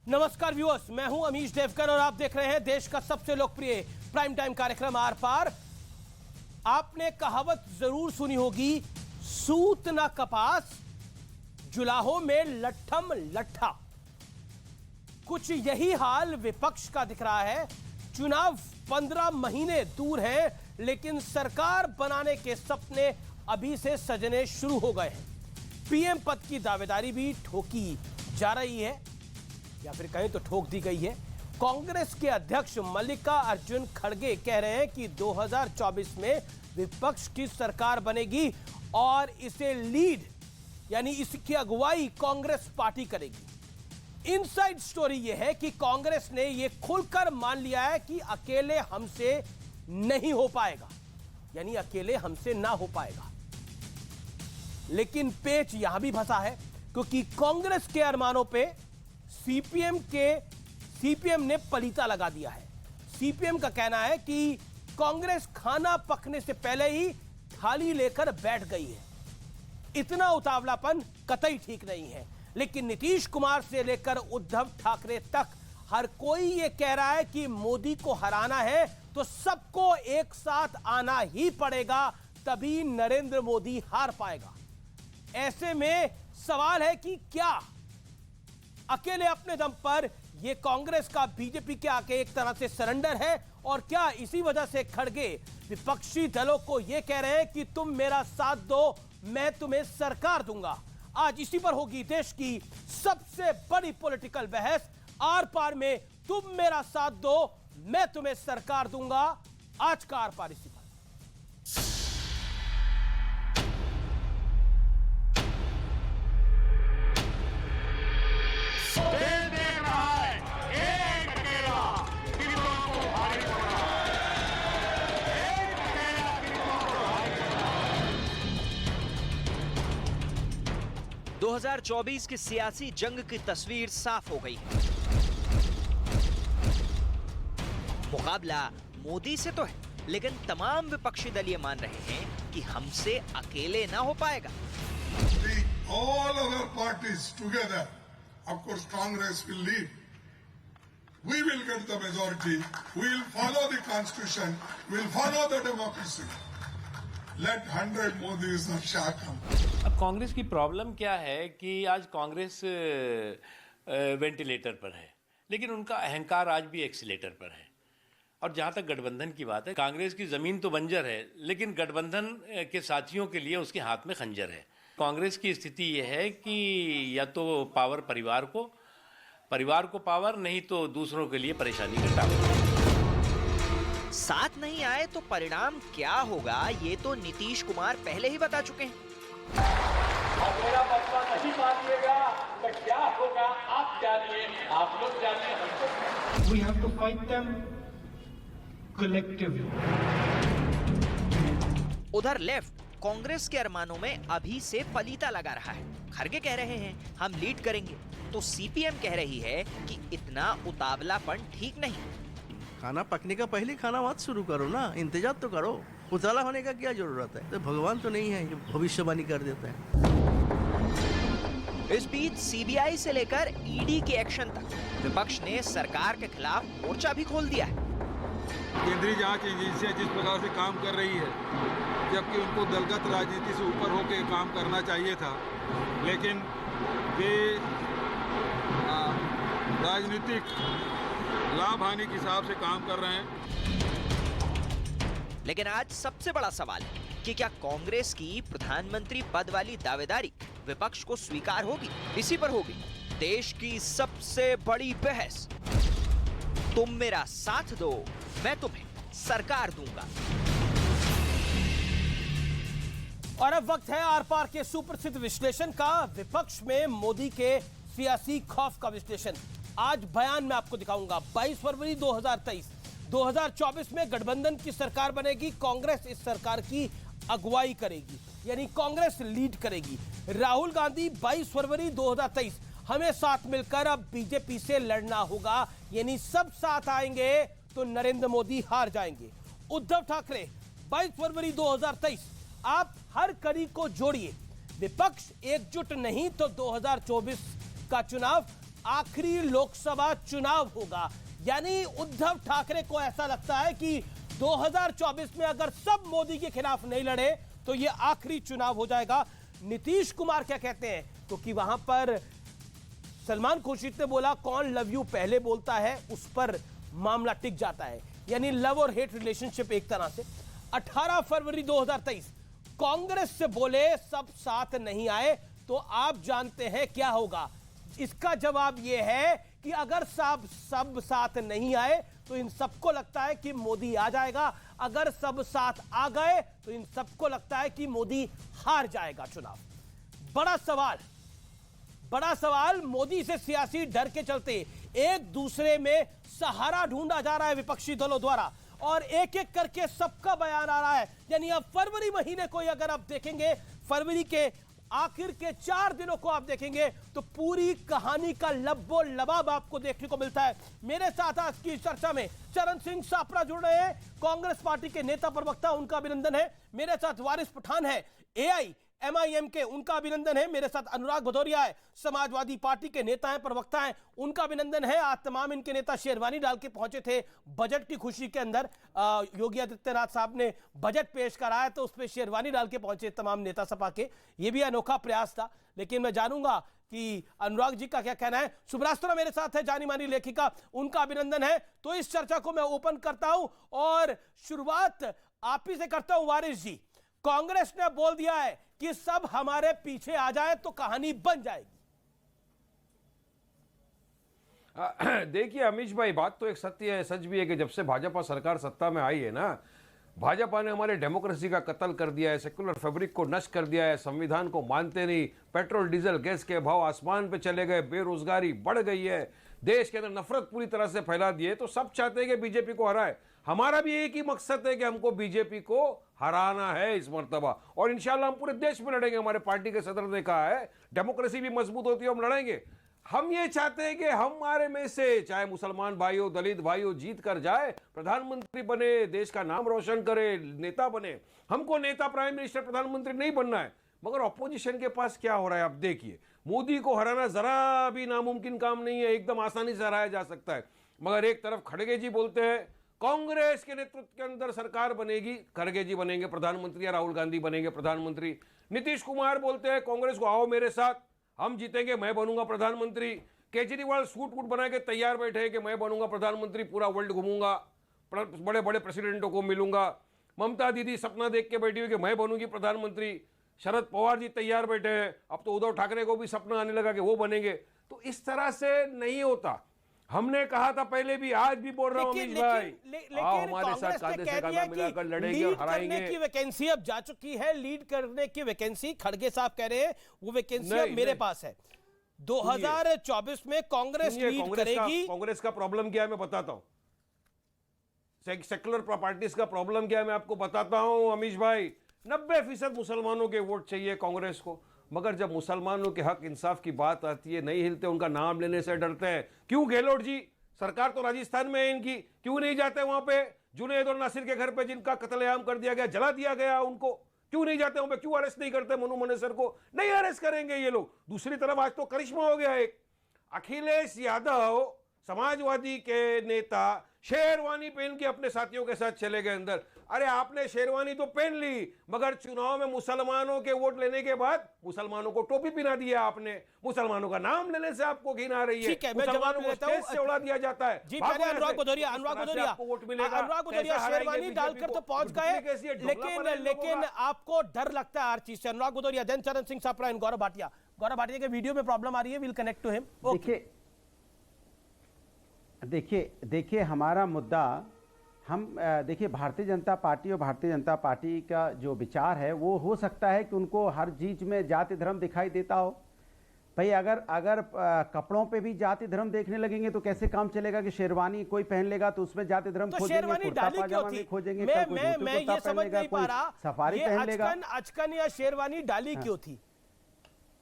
नमस्कार व्यूअर्स, मैं हूं अमीश देवकर और आप देख रहे हैं देश का सबसे लोकप्रिय प्राइम टाइम कार्यक्रम आर पार। आपने कहावत जरूर सुनी होगी, सूत ना कपास, जुलाहों में लट्ठम लट्ठा। कुछ यही हाल विपक्ष का दिख रहा है। चुनाव 15 महीने दूर है, लेकिन सरकार बनाने के सपने अभी से सजने शुरू हो गए हैं। पीएम पद की दावेदारी भी ठोकी जा रही है, या फिर कहें तो ठोक दी गई है। कांग्रेस के अध्यक्ष मल्लिकार्जुन खड़गे कह रहे हैं कि 2024 में विपक्ष की सरकार बनेगी और इसे लीड यानी इसकी अगुवाई कांग्रेस पार्टी करेगी। इनसाइड स्टोरी यह है कि कांग्रेस ने यह खुलकर मान लिया है कि अकेले हमसे नहीं हो पाएगा, यानी अकेले हमसे ना हो पाएगा। लेकिन पेच यहां भी फंसा है, क्योंकि कांग्रेस के अरमानों पे सीपीएम ने पलीता लगा दिया है। सीपीएम का कहना है कि कांग्रेस खाना पकने से पहले ही थाली लेकर बैठ गई है। इतना उतावलापन कतई ठीक नहीं है। लेकिन नीतीश कुमार से लेकर उद्धव ठाकरे तक हर कोई यह कह रहा है कि मोदी को हराना है तो सबको एक साथ आना ही पड़ेगा, तभी नरेंद्र मोदी हार पाएगा। ऐसे में सवाल है कि क्या अकेले अपने दम पर यह कांग्रेस का बीजेपी के आके एक तरह से सरेंडर है, और क्या इसी वजह से खड़गे विपक्षी दलों को यह कह रहे हैं कि तुम मेरा साथ दो, मैं तुम्हें सरकार दूंगा। आज इसी पर होगी देश की सबसे बड़ी पॉलिटिकल बहस आर पार में। तुम मेरा साथ दो, मैं तुम्हें सरकार दूंगा। आज का आर पार इसी पर। देख रहा है एक अकेला गिरोह को भारी पड़ रहा है। एक अकेला गिरोह को भारी पड़ रहा है। 2024 की सियासी जंग की तस्वीर साफ हो गई है। मुकाबला मोदी से तो है, लेकिन तमाम विपक्षी दल ये मान रहे हैं कि हमसे अकेले ना हो पाएगा। All other parties together, of course, Congress will lead. We will get the majority. We will follow the constitution. We will follow the democracy. Let 100 Modis or Shah come. अब कांग्रेस की प्रॉब्लम क्या है कि आज कांग्रेस वेंटिलेटर पर है, लेकिन उनका अहंकार आज भी एक्सीलेटर पर है। और जहां तक गठबंधन की बात है, कांग्रेस की जमीन तो बंजर है, लेकिन गठबंधन के साथियों के लिए उसके हाथ में खंजर है। कांग्रेस की स्थिति यह है कि या तो पावर परिवार को पावर, नहीं तो दूसरों के लिए परेशानी का टावर। साथ नहीं आए तो परिणाम क्या होगा, ये तो नीतीश कुमार पहले ही बता चुके हैं। मेरा मसला नहीं मानिएगा तो क्या होगा आप जानिए, आप लोग जानिए, हमको। We have to fight them collectively. उधर लेफ्ट कांग्रेस के अरमानों में अभी से पलीता लगा रहा है। खड़गे कह रहे हैं हम लीड करेंगे, तो सीपीएम कह रही है कि इतना उतावलापन ठीक नहीं। खाना पकने का पहले खाना मत शुरू करो ना, इंतजार तो करो। उतावला होने का क्या जरूरत है? तो भगवान तो नहीं है जो भविष्यवाणी कर देता है। इस बीच सीबीआई से लेकर ईडी के एक्शन तक विपक्ष ने सरकार के खिलाफ मोर्चा भी खोल दिया है। केंद्रीय जांच एजेंसियां जिस प्रकार से काम कर रही है, जबकि उनको दलगत राजनीति से ऊपर होकर काम करना चाहिए था, लेकिन वे राजनीतिक लाभ हानि के हिसाब से काम कर रहे हैं। लेकिन आज सबसे बड़ा सवाल है कि क्या कांग्रेस की प्रधानमंत्री पद वाली दावेदारी विपक्ष को स्वीकार होगी। इसी पर होगी देश की सबसे बड़ी बहस। तुम मेरा साथ दो, मैं तुम्हें सरकार दूंगा। और अब वक्त है आर पार के सुप्रसिद्ध विश्लेषण का। विपक्ष में मोदी के सियासी खौफ का विश्लेषण आज बयान में आपको दिखाऊंगा। 22 फरवरी 2023, 2024 में गठबंधन की सरकार बनेगी। कांग्रेस इस सरकार की अगुवाई करेगी, यानी कांग्रेस लीड करेगी। राहुल गांधी 22 फरवरी 2023, हमें साथ मिलकर अब बीजेपी से लड़ना होगा, यानी सब साथ आएंगे तो नरेंद्र मोदी हार जाएंगे। उद्धव ठाकरे 22 फरवरी 2023, आप हर कड़ी को जोड़िए, विपक्ष एकजुट नहीं तो 2024 का चुनाव आखिरी लोकसभा चुनाव होगा। यानी उद्धव ठाकरे को ऐसा लगता है कि 2024 में अगर सब मोदी के खिलाफ नहीं लड़े तो यह आखिरी चुनाव हो जाएगा। नीतीश कुमार क्या कहते हैं, क्योंकि वहां पर सलमान खुर्शीद ने बोला कौन लव यू पहले बोलता है उस पर मामला टिक जाता है, यानी लव और हेट रिलेशनशिप एक तरह से। 18 फरवरी 2023 कांग्रेस से बोले सब साथ नहीं आए तो आप जानते हैं क्या होगा। इसका जवाब यह है कि अगर सब साथ नहीं आए तो इन सबको लगता है कि मोदी आ जाएगा, अगर सब साथ आ गए तो इन सबको लगता है कि मोदी हार जाएगा चुनाव। बड़ा सवाल मोदी से सियासी डर के चलते एक दूसरे में सहारा ढूंढा जा रहा है विपक्षी दलों द्वारा, और एक एक करके सबका बयान आ रहा है। यानी अब फरवरी महीने को अगर आप देखेंगे, फरवरी के आखिर के 4 दिनों को आप देखेंगे तो पूरी कहानी का लब्बो लबाब आपको देखने को मिलता है। मेरे साथ आज की चर्चा में चरण सिंह सापरा जुड़ रहे हैं, कांग्रेस पार्टी के नेता प्रवक्ता, उनका अभिनंदन है। मेरे साथ वारिस पठान है, AIMIM के, उनका अभिनंदन है। मेरे साथ अनुराग भदौरिया है, समाजवादी पार्टी के नेता हैं, प्रवक्ता हैं, उनका अभिनंदन है। आज तमाम इनके नेता शेरवानी डाल के पहुंचे थे बजट की खुशी के अंदर। योगी आदित्यनाथ साहब ने बजट पेश कराया तो उस पर शेरवानी डाल के पहुंचे तमाम नेता सपा के। ये भी अनोखा प्रयास था, लेकिन मैं जानूंगा कि अनुराग जी का क्या कहना है। सुब्रास्त्रा मेरे साथ है, जानी मानी लेखिका, उनका अभिनंदन है। तो इस चर्चा को मैं ओपन करता हूं और शुरुआत आप ही से करता हूं। वारिस जी, कांग्रेस ने बोल दिया है कि सब हमारे पीछे आ जाए तो कहानी बन जाएगी। देखिए अमीश भाई, बात तो एक सत्य है, सच भी है कि जब से भाजपा सरकार सत्ता में आई है ना, भाजपा ने हमारे डेमोक्रेसी का कत्ल कर दिया है, सेक्युलर फैब्रिक को नष्ट कर दिया है, संविधान को मानते नहीं, पेट्रोल डीजल गैस के भाव आसमान पे चले गए, बेरोजगारी बढ़ गई है, देश के अंदर नफरत पूरी तरह से फैला दी है। तो सब चाहते हैं कि बीजेपी को हराए। हमारा भी एक ही मकसद है कि हमको बीजेपी को हराना है इस मर्तबा, और इंशाल्लाह हम पूरे देश में लड़ेंगे। हमारे पार्टी के सदर ने कहा है डेमोक्रेसी भी मजबूत होती है, हम लड़ेंगे। हम ये चाहते हैं कि हमारे में से चाहे मुसलमान भाई हो, दलित भाई हो, जीत कर जाए, प्रधानमंत्री बने, देश का नाम रोशन करे, नेता बने। हमको नेता, प्राइम मिनिस्टर, प्रधानमंत्री नहीं बनना है। मगर ऑपोजिशन के पास क्या हो रहा है आप देखिए। मोदी को हराना जरा भी नामुमकिन काम नहीं है, एकदम आसानी से हराया जा सकता है। मगर एक तरफ खड़गे जी बोलते हैं कांग्रेस के नेतृत्व के अंदर सरकार बनेगी, खड़गे जी बनेंगे प्रधानमंत्री या राहुल गांधी बनेंगे प्रधानमंत्री। नीतीश कुमार बोलते हैं कांग्रेस को आओ मेरे साथ, हम जीतेंगे, मैं बनूंगा प्रधानमंत्री। केजरीवाल सूट वूट बना के तैयार बैठे हैं कि मैं बनूंगा प्रधानमंत्री, पूरा वर्ल्ड घूमूंगा, बड़े बड़े प्रेसिडेंटों को मिलूंगा। ममता दीदी सपना देख के बैठी हुई कि मैं बनूंगी प्रधानमंत्री। शरद पवार जी तैयार बैठे हैं, अब तो उद्धव ठाकरे को भी सपना आने लगा कि वो बनेंगे। तो इस तरह से नहीं होता। हमने कहा था पहले भी, आज भी बोल रहा हूं अमीश भाई, आओ हमारे साथ कांधे से कांधा मिलाकर लड़ेंगे और हराएंगे। की वैकेंसी अब जा चुकी है, लीड करने की वैकेंसी खड़गे साहब कह रहे हैं वो वैकेंसी अब मेरे पास है। 2024 में कांग्रेस लीड करेगी। कांग्रेस का प्रॉब्लम क्या है मैं बताता हूं, सेक्युलर पार्टीज का प्रॉब्लम क्या है मैं आपको बताता हूं अमीश भाई। 90% मुसलमानों के वोट चाहिए कांग्रेस को, मगर जब मुसलमानों के हक इंसाफ की बात आती है नहीं हिलते, उनका नाम लेने से डरते हैं। क्यों गहलोत जी, सरकार तो राजस्थान में है इनकी, क्यों नहीं जाते वहां पे? जुनैद और नासिर के घर पे जिनका कत्लेआम कर दिया गया, जला दिया गया उनको, क्यों नहीं जाते वहां पे? क्यों अरेस्ट नहीं करते मनु मनेसर को? नहीं अरेस्ट करेंगे ये लोग। दूसरी तरफ आज तो करिश्मा हो गया, एक अखिलेश यादव समाजवादी के नेता शेरवानी पहन के अपने साथियों के साथ चले गए अंदर। अरे आपने शेरवानी तो पहन ली, मगर चुनाव में मुसलमानों के वोट लेने के बाद मुसलमानों को टोपी पहना दिया आपने, मुसलमानों का नाम लेने से आपको घिन आ रही है। मुसलमानों को स्टेज से उड़ा दिया जाता है। जी पहले अनुराग भदौरिया शेरवानी डालकर तो पहुंच गए, लेकिन आपको डर लगता है हर चीज से। अनुराग भदौरिया, देन चरण सिंह सापरा, गौरव भाटिया के वीडियो में प्रॉब्लम आ रही है, विल कनेक्ट टू हिम। देखिए हमारा मुद्दा, हम देखिए भारतीय जनता पार्टी और भारतीय जनता पार्टी का जो विचार है वो हो सकता है कि उनको हर चीज में जाति धर्म दिखाई देता हो। भाई अगर कपड़ों पे भी जाति धर्म देखने लगेंगे तो कैसे काम चलेगा कि शेरवानी कोई पहन लेगा तो उसमें जाति धर्म तो खोजेंगे, शेरवानी डाली क्यों थी? खोजेंगे, मैं ये समझ नहीं पा रहा, सफारी पहन लेगा। अचकन या शेरवानी डाली क्यों थी?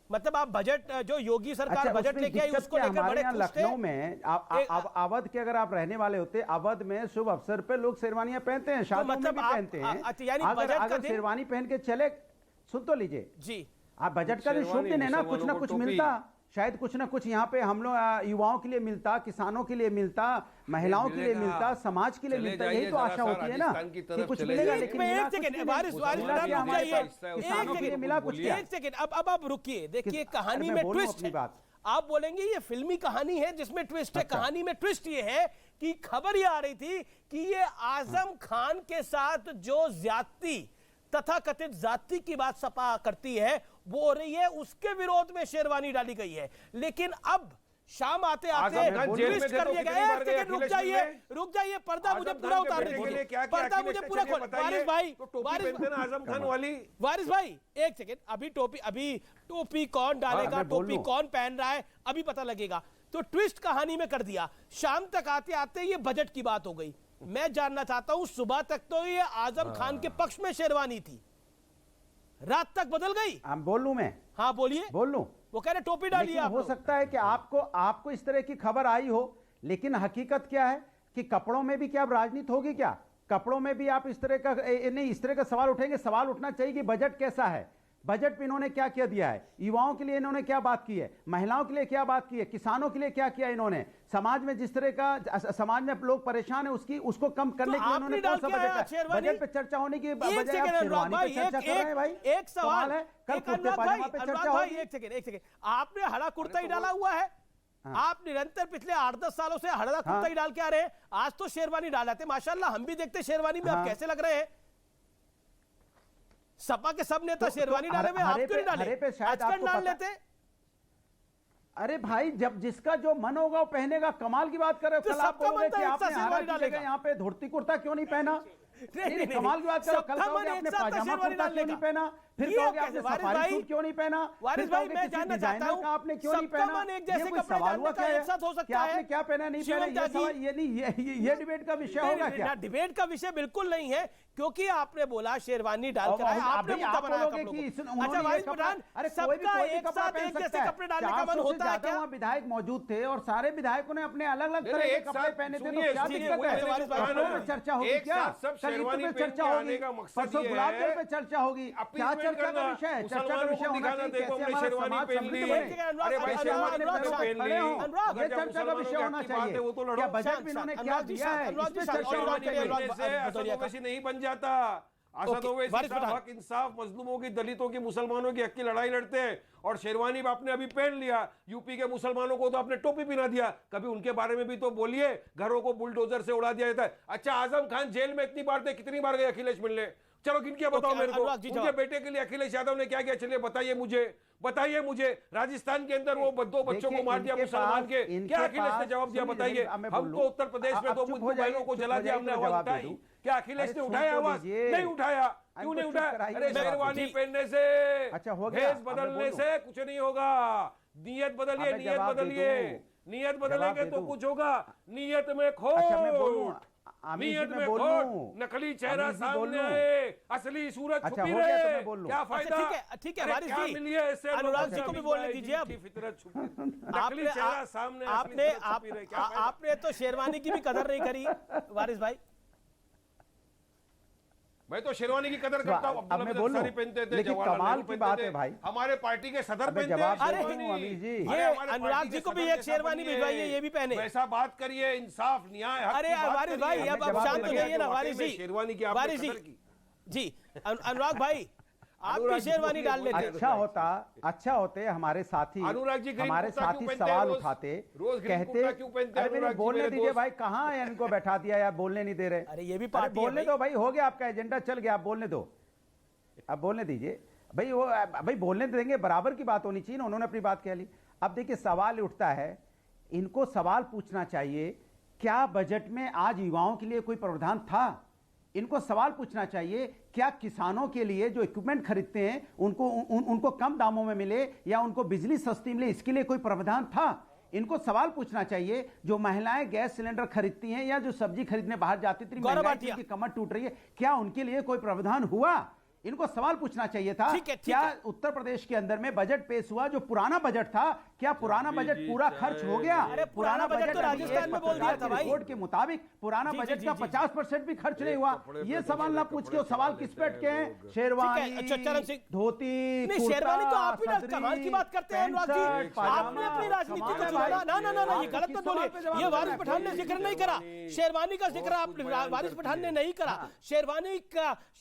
मतलब आप बजट जो योगी सरकार बजट लेके आई उसको लेकर बड़े खुश थे। लखनऊ में अवध के अगर आप रहने वाले होते, अवध में शुभ अवसर पे लोग शेरवानियां पहनते हैं, शादियों में भी पहनते हैं। अगर शेरवानी पहन के चले, सुन तो लीजिए जी, आप बजट का दिन शुभ दिन है ना, कुछ ना कुछ मिलता, शायद कुछ ना कुछ यहाँ पे हम लोग युवाओं के लिए मिलता, किसानों के लिए मिलता, महिलाओं के लिए मिलता, समाज के लिए मिलता। यही तो आशा होती है ना कि कुछ मिलेगा, लेकिन मिला कुछ नहीं। किसानों के लिए मिला कुछ क्या? एक सेकंड, अब आप रुकिए, देखिए कहानी में ट्विस्ट है। आप बोलेंगे ये फिल्मी कहानी है जिसमें ट्विस्ट है। कहानी में ट्विस्ट ये है कि खबर ये आ रही थी कि ये आजम खान के साथ जो ज्यादती तथा कथित जाति की बात सपा करती है वो हो रही है, उसके विरोध में शेरवानी डाली गई है। लेकिन अब शाम आते आते ट्विस्ट कर दिया गया। एक सेकंड रुक जाइए, पर्दा मुझे पूरा उतारने दीजिए, पर्दा मुझे पूरा खोल। वारिस भाई एक सेकंड, अभी टोपी कौन डालेगा, टोपी कौन पहन रहा है अभी पता लगेगा। तो ट्विस्ट कहानी में कर दिया। शाम तक आते आते ये बजट की बात हो गई। मैं जानना चाहता हूं, सुबह तक तो ये आजम खान के पक्ष में शेरवानी थी, रात तक बदल गई। बोल लूं मैं? हाँ बोलिए। बोल लूं? वो कह रहे टोपी डालिए आप। हो सकता है कि आपको इस तरह की खबर आई हो, लेकिन हकीकत क्या है कि कपड़ों में भी क्या राजनीति होगी? क्या कपड़ों में भी आप इस तरह का नहीं, इस तरह का सवाल उठेंगे? सवाल उठना चाहिए कि बजट कैसा है, बजट पे इन्होंने क्या क्या दिया है, युवाओं के लिए इन्होंने क्या बात की है, महिलाओं के लिए क्या बात की है, किसानों के लिए क्या किया इन्होंने, समाज में जिस तरह का समाज में लोग परेशान है उसको कम करने के लिए इन्होंने कौन सा बजट पे चर्चा होने की बजाय आप शेरवानी पे चर्चा कर रहे हैं? भाई एक सवाल है, कल कुर्ते पाजामा पे चर्चा होगी। एक सेकंड, आपने हरा कुर्ता ही डाला हुआ है। आप निरंतर पिछले 8-10 सालों से हरा कुर्ता ही डाल के आ रहे हैं। आज तो शेरवानी डाला थे, माशाल्लाह हम भी देखते शेरवानी में आप कैसे लग रहे हैं। सपा के सब नेता शेरवानी डाले हुए, आप क्यों नहीं डाले? आजकल डाल लेते। अरे भाई, जब जिसका जो मन होगा वो पहनेगा। कमाल की बात कर रहे हो। कल आप बोलोगे कि आपने हरा की जगह यहाँ पे धोती कुर्ता क्यों नहीं पहना? नहीं, कमाल की बात करो। कल कहोगे आपने पाजामा कुर्ता क्यों नहीं पहना, फिर कहोगे आपने सफारी सूट क्यों नहीं पहना, फिर कहोगे किसी डिजाइनर का आपने क्यों नहीं पहना। ये कोई सवाल हुआ क्या है कि आपने क्या पहना नहीं पहना? ये डिबेट का विषय होगा क्या? डिबेट का विषय बिल्कुल नहीं है, क्योंकि आपने बोला शेरवानी डालकर आए, आपने मुद्दा बनाया कपड़ों को। अच्छा वाइस प्रधान, सबका एक साथ एक जैसे कपड़े डालने का मन होता है क्या? विधायक मौजूद थे और सारे विधायकों ने अपने अलग अलग तरह के कपड़े पहने थे, तो क्या दिक्कत है? चर्चा होगी क्या? शेरवानी चर्चा होगी, परसों गुलाब जल पे चर्चा होगी। क्या चर्चा का विषय है? चर्चा का विषय होना चाहिए कैसे हमारा समाज समृद्ध बने। अरे भाई, शेरवानी खड़े हो, ये चर्चा का विषय होना चाहिए। क्या बजट में इन्होंने क्या दिया है, इस पे चर्चा होनी चाहिए। नहीं बन जाता। असद ओवैसी हक इंसाफ मजलूमों की, दलितों की, मुसलमानों की हक की लड़ाई लड़ते हैं, और शेरवानी आपने अभी पहन लिया। यूपी के मुसलमानों को तो आपने टोपी पहना दिया। कभी उनके बारे में भी तो बोलिए। घरों को बुलडोजर से उड़ा दिया जाता है। अच्छा, आजम खान जेल में इतनी बार थे, कितनी बार गए अखिलेश मिलने? चलो गिन के बताओ मेरे को। उनके बेटे के लिए अखिलेश यादव ने क्या किया? चलिए बताइए मुझे। राजस्थान के अंदर वो 2 बच्चों को मार दिया मुसलमान के, क्या अखिलेश ने जवाब दिया? बताइए। हम तो उत्तर प्रदेश में 2 बहनों को जला दिया, हमने आवाज उठाई, क्या अखिलेश ने उठाया आवाज? नहीं उठाया। क्यों नहीं उठाया? अरे शेरवानी पहनने से, भेष बदलने से कुछ नहीं होगा। नीयत बदलिए, नीयत बदलेंगे तो कुछ होगा। नीयत में खोट, नीयत में खोट, नकली चेहरा सामने आए, असली सूरत छुपी रहे, क्या फायदा? ठीक है वारिस जी, अनुराग जी को भी बोलने दीजिए। अब फितरत छुपी, नकली चेहरा सामने, आपने तो शेरवानी की भी कदर नहीं करी वारिस भाई। मैं तो शेरवानी की कदर करता हूं। अब मैं बोलूं, लेकिन कमाल की बात है भाई, हमारे पार्टी के सदर पहनते हैं। ये अनुराग जी को भी एक शेरवानी भिजवाइए, ये भी पहने। वैसा बात करिए, इंसाफ न्याय। अरे वारिस भाई, अब शांत हो जाइए ना वारिस जी। शेरवानी की वारिस जी, अनुराग भाई आप भी शेरवानी डाल लेते। अच्छा होते हमारे साथी, सवाल उठाते, कहते अरे मेरे बोलने दीजिए भाई, कहाँ है इनको बैठा दिया यार, बोलने नहीं दे रहे। अरे ये भी पार्टी बोलने दो भाई, हो गया आपका एजेंडा, चल गया, आप बोलने दो, अब बोलने दीजिए भाई। वो भाई बोलने देंगे, बराबर की बात होनी चाहिए ना। उन्होंने अपनी बात कह ली। अब देखिए सवाल उठता है, इनको सवाल पूछना चाहिए, क्या बजट में आज युवाओं के लिए कोई प्रावधान था? इनको सवाल पूछना चाहिए, क्या किसानों के लिए जो इक्विपमेंट खरीदते हैं उनको कम दामों में मिले या उनको बिजली सस्ती मिले, इसके लिए कोई प्रावधान था? इनको सवाल पूछना चाहिए। जो महिलाएं गैस सिलेंडर खरीदती हैं या जो सब्जी खरीदने बाहर जाती थी, महंगाई की कमर टूट रही है, क्या उनके लिए कोई प्रावधान हुआ? इनको सवाल पूछना चाहिए था। क्या उत्तर प्रदेश के अंदर में बजट पेश हुआ, जो पुराना बजट था, क्या पुराना बजट पूरा खर्च हो गया? अरे पुराना बजट तो अभी राजस्थान एक में बोल दिया पत्रकार था की भाई। रिपोर्ट के मुताबिक पुराना जी, बजट जी, का जी, जी। 50% भी खर्च नहीं हुआ। ये सवाल ना पूछ के वो सवाल किस पे अटके हैं? शेरवानी, अच्छा, चरण सिंह। धोती, नहीं, कुर्ता, शेरवानी तो आप ही ना सदरी, कमाल की बात करते हैं अनुराग पैंट जी। शर्ट, पायजामा, आपने अपनी राजनीति को कमाल है चुना भाई। ना ना ना ना, ये आपको गलत किस मत सवाल पे बोलिए। जवाब ये देना वारिस है? पठान ने जिक्र नहीं करा, शेरवानी का जिक्र आप वारिस पठान ने नहीं करा।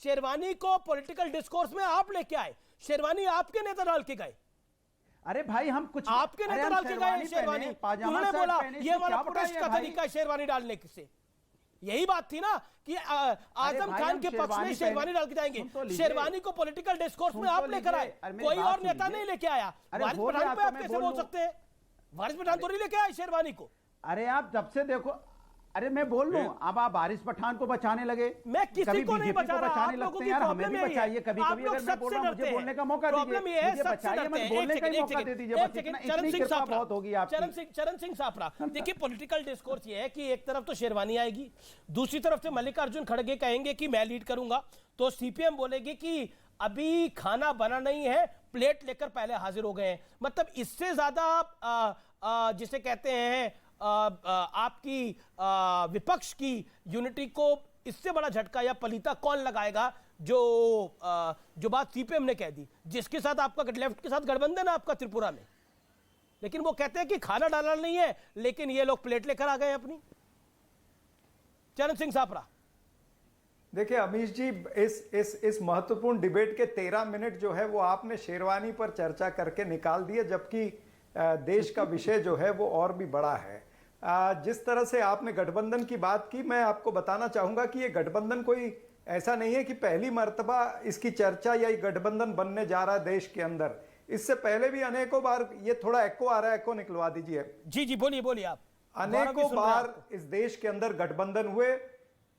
शेरवानी को पॉलिटिकल डिस्कोर्स में आप लेके आए, शेरवानी आपके नेता डाल के गए। अरे भाई हम कुछ आपके अरे नेता हम डाल के गए शेरवानी, पहने, पाजामा उन्होंने शर्ट बोला पहने, ये इसमें हमारा क्या बुराई प्रोटेस्ट है का भाई? तरीका है शेरवानी डालने से। यही बात थी ना कि आजम भाई, खान हम के पक्ष में शेरवानी शेरवानी पहने- डाल के जाएंगे। सुन तो लीजिए। शेरवानी को पॉलिटिकल डिस्कोर्स में सुन आप तो लेकर आए, लीजिए। अरे मेरी कोई बात और नेता सुनिए। नहीं लेके आया। अरे वारिस हो पठान गया पे तो आप मैं कैसे बोल बोल लूं। सकते हैं? वारिस पठान तो नहीं लेके आए शेरवानी को। अरे आप जब से देखो, अरे मैं बोल लूं, अब आप वारिस पठान को बचाने लगे, मैं किसी कभी को नहीं बीजेपी बचा को रहा, बचाने आप लोगों लगते की हैं यार, हमें प्रॉब्लम भी यही है। बचाइए कभी आप कभी। लोग अगर मैं बोल सबसे रहा हूं मुझे डरते हैं। बोलने का मौका प्रॉब्लम दीजिए, ये है, मुझे सबसे बचाइए, डरते मैं हैं। बोलने एक का ही सेकंड, मौका एक दे सेकंड, दीजिए। एक बस सेकंड, इतना चरण इतनी सिंह कृपा सापरा, बहुत होगी आपकी। चरण सिंह सापरा, देखिए पॉलिटिकल डिस्कोर्स ये है कि एक तरफ तो शेरवानी आएगी, दूसरी तरफ से मल्लिकार्जुन खड़गे कहेंगे कि मैं लीड करूंगा, तो सीपीएम बोलेगी कि अभी खाना बना नहीं है, प्लेट लेकर पहले हाजिर हो गए हैं। मतलब इससे ज्यादा जिसे कहते हैं आपकी विपक्ष की यूनिटी को इससे बड़ा झटका या पलीता कौन लगाएगा? जो बात सीपीएम ने कह दी, जिसके साथ आपका लेफ्ट के साथ गठबंधन है आपका त्रिपुरा में, लेकिन वो कहते हैं कि खाना डालना नहीं है, लेकिन ये लोग प्लेट लेकर आ गए अपनी। चरण सिंह सापरा, देखिए अमीश जी, इस महत्वपूर्ण डिबेट के 13 मिनट जो है वो आपने शेरवानी पर चर्चा करके निकाल दिए, जबकि देश का विषय जो है वो और भी बड़ा है। जिस तरह से आपने गठबंधन की बात की, मैं आपको बताना चाहूंगा कि ये गठबंधन कोई ऐसा नहीं है कि पहली मर्तबा इसकी चर्चा या ये गठबंधन बनने जा रहा है देश के अंदर। इससे पहले भी अनेकों बार, ये थोड़ा एको आ रहा है, एको निकलवा दीजिए। जी जी बोलिए बोलिए आप। अनेकों बार इस देश के अंदर गठबंधन हुए।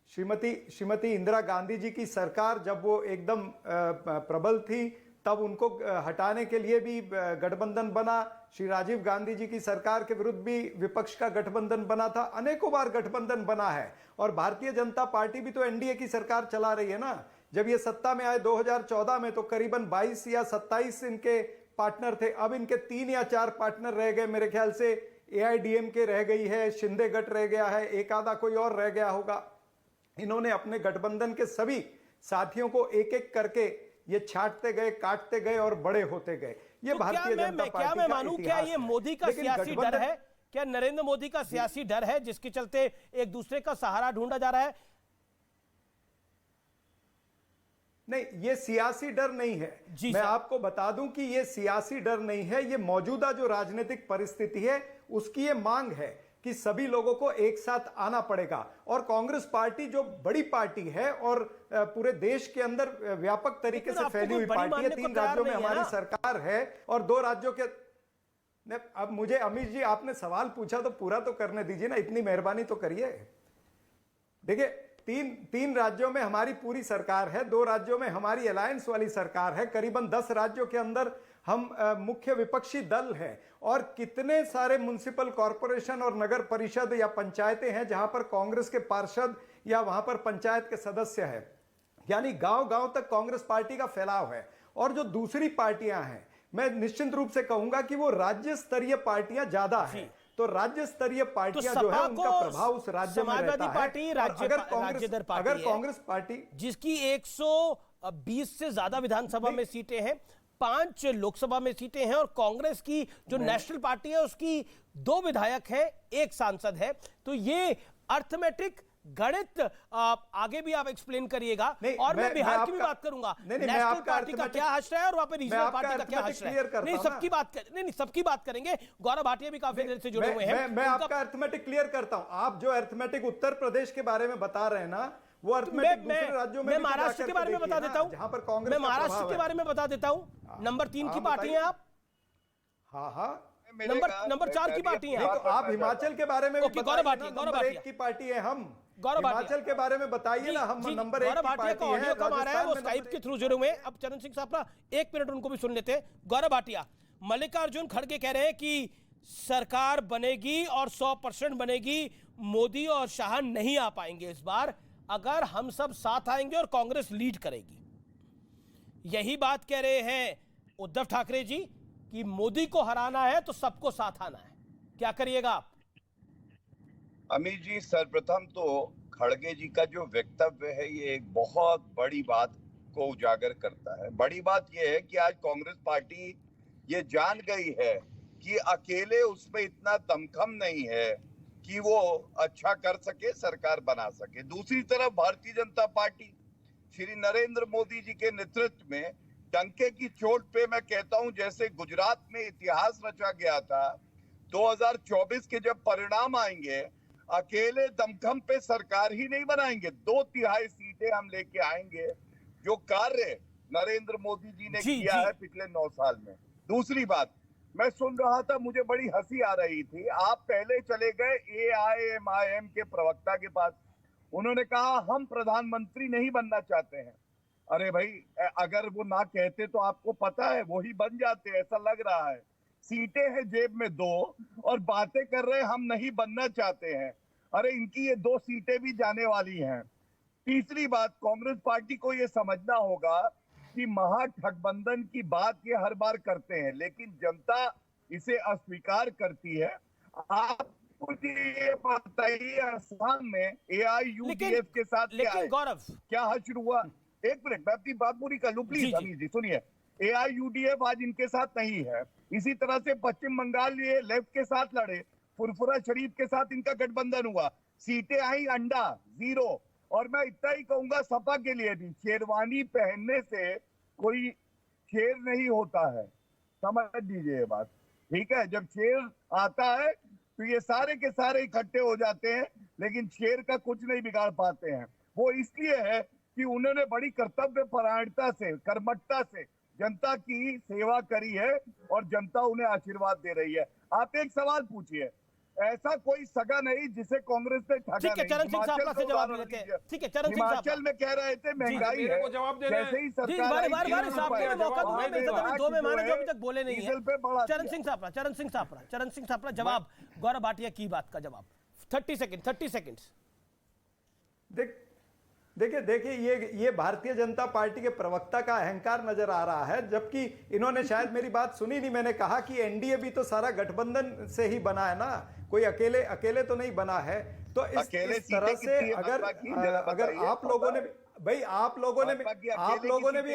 श्रीमती इंदिरा गांधी जी की सरकार जब वो एकदम प्रबल थी, तब उनको हटाने के लिए भी गठबंधन बना। श्री राजीव गांधी जी की सरकार के विरुद्ध भी विपक्ष का गठबंधन बना था। अनेकों बार गठबंधन बना है, और भारतीय जनता पार्टी भी तो एनडीए की सरकार चला रही है ना। जब ये सत्ता में आए 2014 में, तो करीबन 22 या 27 इनके पार्टनर थे। अब इनके 3 या 4 पार्टनर रह गए, मेरे ख्याल से एआईडीएमके रह गई है, शिंदे गठ रह गया है, एक आधा कोई और रह गया होगा। इन्होंने अपने गठबंधन के सभी साथियों को एक एक करके ये छांटते गए, काटते गए और बड़े होते गए। ये तो भारतीय जनता पार्टी क्या मैं मानूं, क्या ये मोदी का सियासी डर है? क्या नरेंद्र मोदी का सियासी डर है जिसके चलते एक दूसरे का सहारा ढूंढा जा रहा है? नहीं, ये सियासी डर नहीं है। मैं आपको बता दूं कि ये सियासी डर नहीं है। ये मौजूदा जो राजनीतिक परिस्थिति है उसकी ये मांग है कि सभी लोगों को एक साथ आना पड़ेगा। और कांग्रेस पार्टी जो बड़ी पार्टी है और पूरे देश के अंदर व्यापक तरीके से फैली हुई पार्टी है, 3 राज्यों में हमारी सरकार है और 2 राज्यों के। अब मुझे अमीश जी, आपने सवाल पूछा तो पूरा तो करने दीजिए ना, इतनी मेहरबानी तो करिए। देखिए, तीन राज्यों में हमारी पूरी सरकार है, 2 राज्यों में हमारी अलायंस वाली सरकार है, करीबन 10 राज्यों के अंदर हम मुख्य विपक्षी दल हैं, और कितने सारे म्युनिसिपल कॉरपोरेशन और नगर परिषद या पंचायतें हैं जहां पर कांग्रेस के पार्षद या वहां पर पंचायत के सदस्य हैं। यानी गांव-गांव तक कांग्रेस पार्टी का फैलाव है। और जो दूसरी पार्टियां हैं, मैं निश्चित रूप से कहूंगा कि वो राज्य स्तरीय पार्टियां ज्यादा हैं। तो राज्य स्तरीय पार्टियां जो है उनका प्रभाव उस राज्य में रहता है। पार्टी अगर कांग्रेस पार्टी जिसकी 120 से ज्यादा विधानसभा में सीटें हैं, 5 लोकसभा में सीटें हैं, और कांग्रेस की जो नेशनल पार्टी है उसकी 2 विधायक हैं, 1 सांसद है, तो ये अर्थमेटिक गणित आगे भी आप एक्सप्लेन करिएगा। और मैं बिहार की भी बात करूंगा, नेशनल पार्टी का क्या हश्र है और वहां पे रीजनल पार्टी का क्या हश्र है। नहीं, सबकी बात नहीं, सबकी बात करेंगे। गौरव भाटिया भी काफी देर से जुड़े हुए हैं। मैं आपका अर्थमेटिक क्लियर करता हूं। आप जो अर्थमेटिक उत्तर प्रदेश के बारे में बता रहे हैं ना, वो अर्थमेटिक दूसरे राज्यों में। मैं महाराष्ट्र के बारे में बता देता हूं, जहां पर कांग्रेस, मैं महाराष्ट्र के बारे में बता देता हूं। नंबर 3 की पार्टी है आप। हाँ, नंबर 4 की पार्टी है आप। हिमाचल के बारे में गौरव भाटिया, नंबर 1 की पार्टी है हम। हिमाचल के बारे में बताइए ना, हम नंबर 1 की पार्टी है। ऑडियो कम आ रहा है, वो स्काइप के थ्रू जुड़े हुए हैं। अब चरण सिंह सापरा 1 मिनट उनको भी सुन लेते हैं। गौरव भाटिया, मल्लिकार्जुन खड़गे कह रहे हैं कि सरकार बनेगी और 100% बनेगी, मोदी और शाह नहीं आ पाएंगे इस बार, अगर हम सब साथ आएंगे और कांग्रेस लीड करेगी। यही बात कह रहे हैं उद्धव ठाकरे जी, कि मोदी को हराना है तो सबको साथ आना है, क्या करिएगा आप? अमित जी, सर्वप्रथम तो खड़गे जी का जो वक्तव्य है ये एक बहुत बड़ी बात को उजागर करता है। बड़ी बात यह है कि आज कांग्रेस पार्टी ये जान गई है कि अकेले उसमें इतना दमखम नहीं है कि वो अच्छा कर सके, सरकार बना सके। दूसरी तरफ भारतीय जनता पार्टी श्री नरेंद्र मोदी जी के नेतृत्व में डंके की चोट पे मैं कहता हूं, जैसे गुजरात में इतिहास रचा गया था, 2024 के जब परिणाम आएंगे अकेले दमखम पे सरकार ही नहीं बनाएंगे, 2/3 सीटें हम लेके आएंगे, जो कार्य नरेंद्र मोदी जी ने किया है पिछले 9 साल में। दूसरी बात, मैं सुन रहा था, मुझे बड़ी हंसी आ रही थी, आप पहले चले गए AIMIM के प्रवक्ता के पास, उन्होंने कहा हम प्रधानमंत्री नहीं बनना चाहते हैं। अरे भाई, अगर वो ना कहते तो आपको पता है वो ही बन जाते, ऐसा लग रहा है। सीटें हैं जेब में 2 और बातें कर रहे हम नहीं बनना चाहते हैं। अरे इनकी ये 2 सीटें भी जाने वाली हैं। तीसरी बात, कांग्रेस पार्टी को ये समझना होगा कि महागठबंधन की बात ये हर बार करते हैं, लेकिन जनता इसे अस्वीकार करती है। आप मुझे ये बताइए, असम में AIUDF के साथ क्या हश्र हुआ? एक मिनट, मैं अपनी बात पूरी कर लूं प्लीज। अमीर जी सुनिए, AIUDF आज इनके साथ नहीं है। इसी तरह से पश्चिम बंगाल ये लेफ्ट के साथ लड़े, फुरफुरा शरीफ के साथ इनका गठबंधन हुआ, सीटें आई अंडा 0। और मैं इतना ही कहूंगा, सपा के लिए भी शेरवानी पहनने से कोई शेर नहीं होता है, समझ लीजिए ये बात, ठीक है? जब शेर आता है तो ये सारे के सारे इकट्ठे हो जाते हैं, लेकिन शेर का कुछ नहीं बिगाड़ पाते हैं। वो इसलिए है कि उन्होंने बड़ी कर्तव्य परायणता से, कर्मठता से जनता की सेवा करी है और जनता उन्हें आशीर्वाद दे रही है। आप एक सवाल पूछिए, ऐसा कोई सगा नहीं जिसे कांग्रेस ने ठगा नहीं। चरण सिंह साहब से जवाब लेते हैं। ठीक है, चरण सिंह साहब हिमाचल में कह रहे थे महंगाई है, जैसे ही सरकार बोले नहीं है। चरण सिंह साहब जवाब, गौरव भाटिया की बात का जवाब 30 सेकंड। देखिए ये भारतीय जनता पार्टी के प्रवक्ता का अहंकार नजर आ रहा है, जबकि इन्होंने शायद मेरी बात सुनी नहीं। मैंने कहा कि एनडीए भी तो सारा गठबंधन से ही बना है ना, कोई अकेले तो नहीं बना है। तो इस तरह से अगर आप लोगों ने भाई आप लोगों ने भी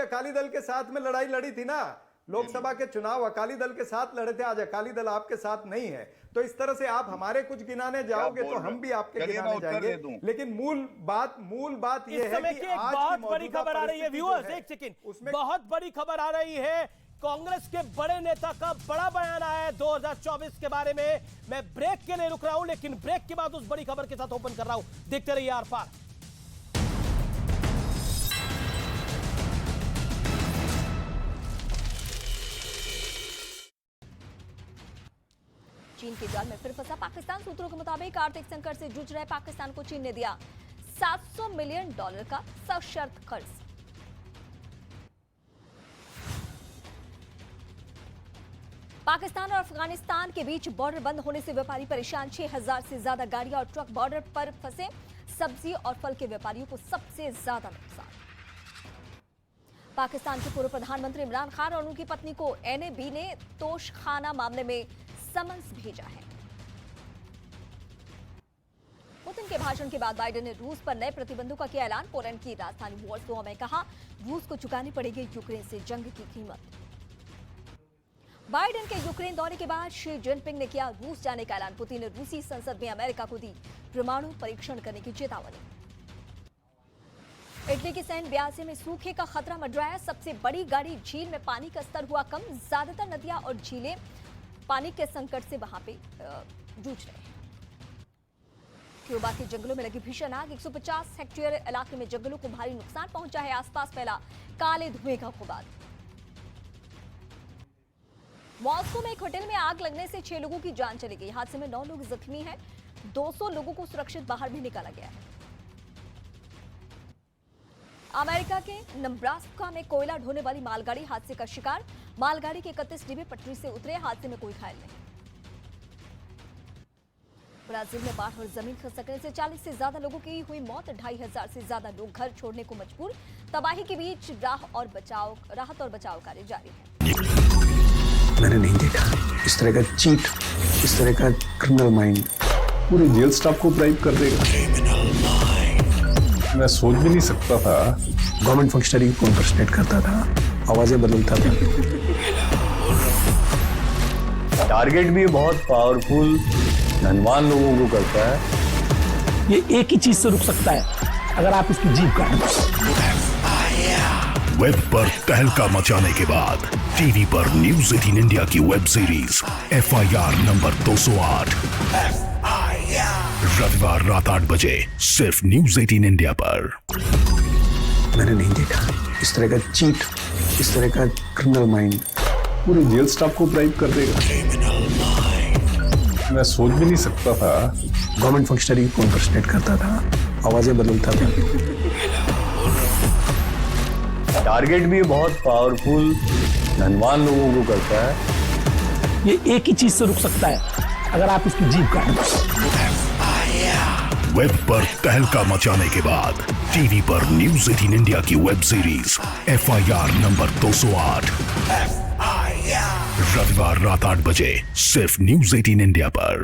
अकाली दल के साथ में लड़ाई लड़ी थी ना, लोकसभा के चुनाव अकाली दल के साथ लड़े थे, आज अकाली दल आपके साथ नहीं है। तो इस तरह से आप हमारे कुछ गिनाने जाओगे तो हम भी आपके गिनाने जाएंगे। लेकिन मूल बात यह है कि आज बहुत बड़ी खबर आ रही है व्यूअर्स, एक सेकंड, उसमें बहुत बड़ी खबर आ रही है। कांग्रेस के बड़े नेता का बड़ा बयान आया है 2024 के बारे में। मैं ब्रेक के लिए रुक रहा हूं, लेकिन ब्रेक के बाद उस बड़ी खबर के साथ ओपन कर रहा हूं। देखते रहिए आर पार। चीन के जाल में फिर फंसा पाकिस्तान। सूत्रों के मुताबिक आर्थिक संकट से जूझ रहे पाकिस्तान को चीन ने दिया $700 मिलियन का सशर्त कर्ज। पाकिस्तान और अफगानिस्तान के बीच बॉर्डर बंद होने से व्यापारी परेशान। 6000 से ज्यादा गाड़ियां और ट्रक बॉर्डर पर फंसे। सब्जी और फल के व्यापारियों को सबसे ज्यादा नुकसान। पाकिस्तान के पूर्व प्रधानमंत्री इमरान खान और उनकी पत्नी को NAB ने तोशखाना मामले में समन्स भेजा है। पुतिन के भाषण के बाद बाइडेन ने रूस पर नए प्रतिबंधों का किया ऐलान। पोलैंड की राजधानी वॉर्सो में कहा रूस को चुकानी पड़ेगी यूक्रेन से जंग की कीमत। बाइडेन के यूक्रेन दौरे के बाद शी जिनपिंग ने किया रूस जाने का ऐलान। पुतिन ने रूसी संसद में अमेरिका को दी परमाणु परीक्षण करने की चेतावनी। इटली के सैन ब्यासे में सूखे का खतरा मंडराया। सबसे बड़ी गाड़ी झील में पानी का स्तर हुआ कम। ज्यादातर नदियां और झीलें पानी के संकट से वहां पे जूझ रहे हैं। क्यूबा के जंगलों में लगी भीषण आग। 150 हेक्टेयर इलाके में जंगलों को भारी नुकसान पहुंचा है। आसपास फैला काले धुएं का गुबार। मॉस्को में एक होटल में आग लगने से 6 लोगों की जान चली गई। हादसे में 9 लोग जख्मी हैं। 200 लोगों को सुरक्षित बाहर भी निकाला गया है। अमेरिका के नब्रास्का में कोयला ढोने वाली मालगाड़ी हादसे का शिकार। मालगाड़ी के 31 डिब्बे पटरी से उतरे। हादसे में कोई घायल नहीं। ब्राजील में बाढ़ और जमीन खसकने से 40 से ज्यादा लोगों की हुई मौत। 2500 से ज्यादा लोग घर छोड़ने को मजबूर। तबाही के बीच राहत और बचाव कार्य जारी है। मैंने नहीं देखा इस तरह का चीट, इस तरह का क्रिमिनल माइंड पूरे जेल स्टाफ को ब्राइब कर देगा। मैं सोच भी नहीं सकता था गवर्नमेंट फंक्शनरी को इम्पर्सनेट करता था, आवाजें बदलता था। टारगेट भी बहुत पावरफुल धनवान लोगों को करता है। ये एक ही चीज से रुक सकता है, अगर आप इसकी जीभ काट दो। वेब पर तहलका मचाने के बाद टीवी पर न्यूज 18 इंडिया की वेब सीरीज FIR नंबर 208 रविवार रात 8 बजे सिर्फ न्यूज 18 इंडिया पर। मैंने नहीं देखा इस तरह का चीट, इस तरह का क्रिमिनल माइंड पूरे जेल स्टाफ को ब्राइब कर देगा। मैं सोच भी नहीं सकता था गवर्नमेंट फंक्शनरी को इम्पर्सनेट करता था, आवाजें बदलता था। टारगेट भी बहुत पावरफुल धनवान लोगों को करता है। ये एक ही चीज से रुक सकता है, अगर आप इसकी जीभ काट दो। वेब पर तहलका मचाने के बाद टीवी पर न्यूज 18 इंडिया की वेब सीरीज FIR नंबर 208 रविवार रात 8 बजे सिर्फ न्यूज 18 इंडिया पर।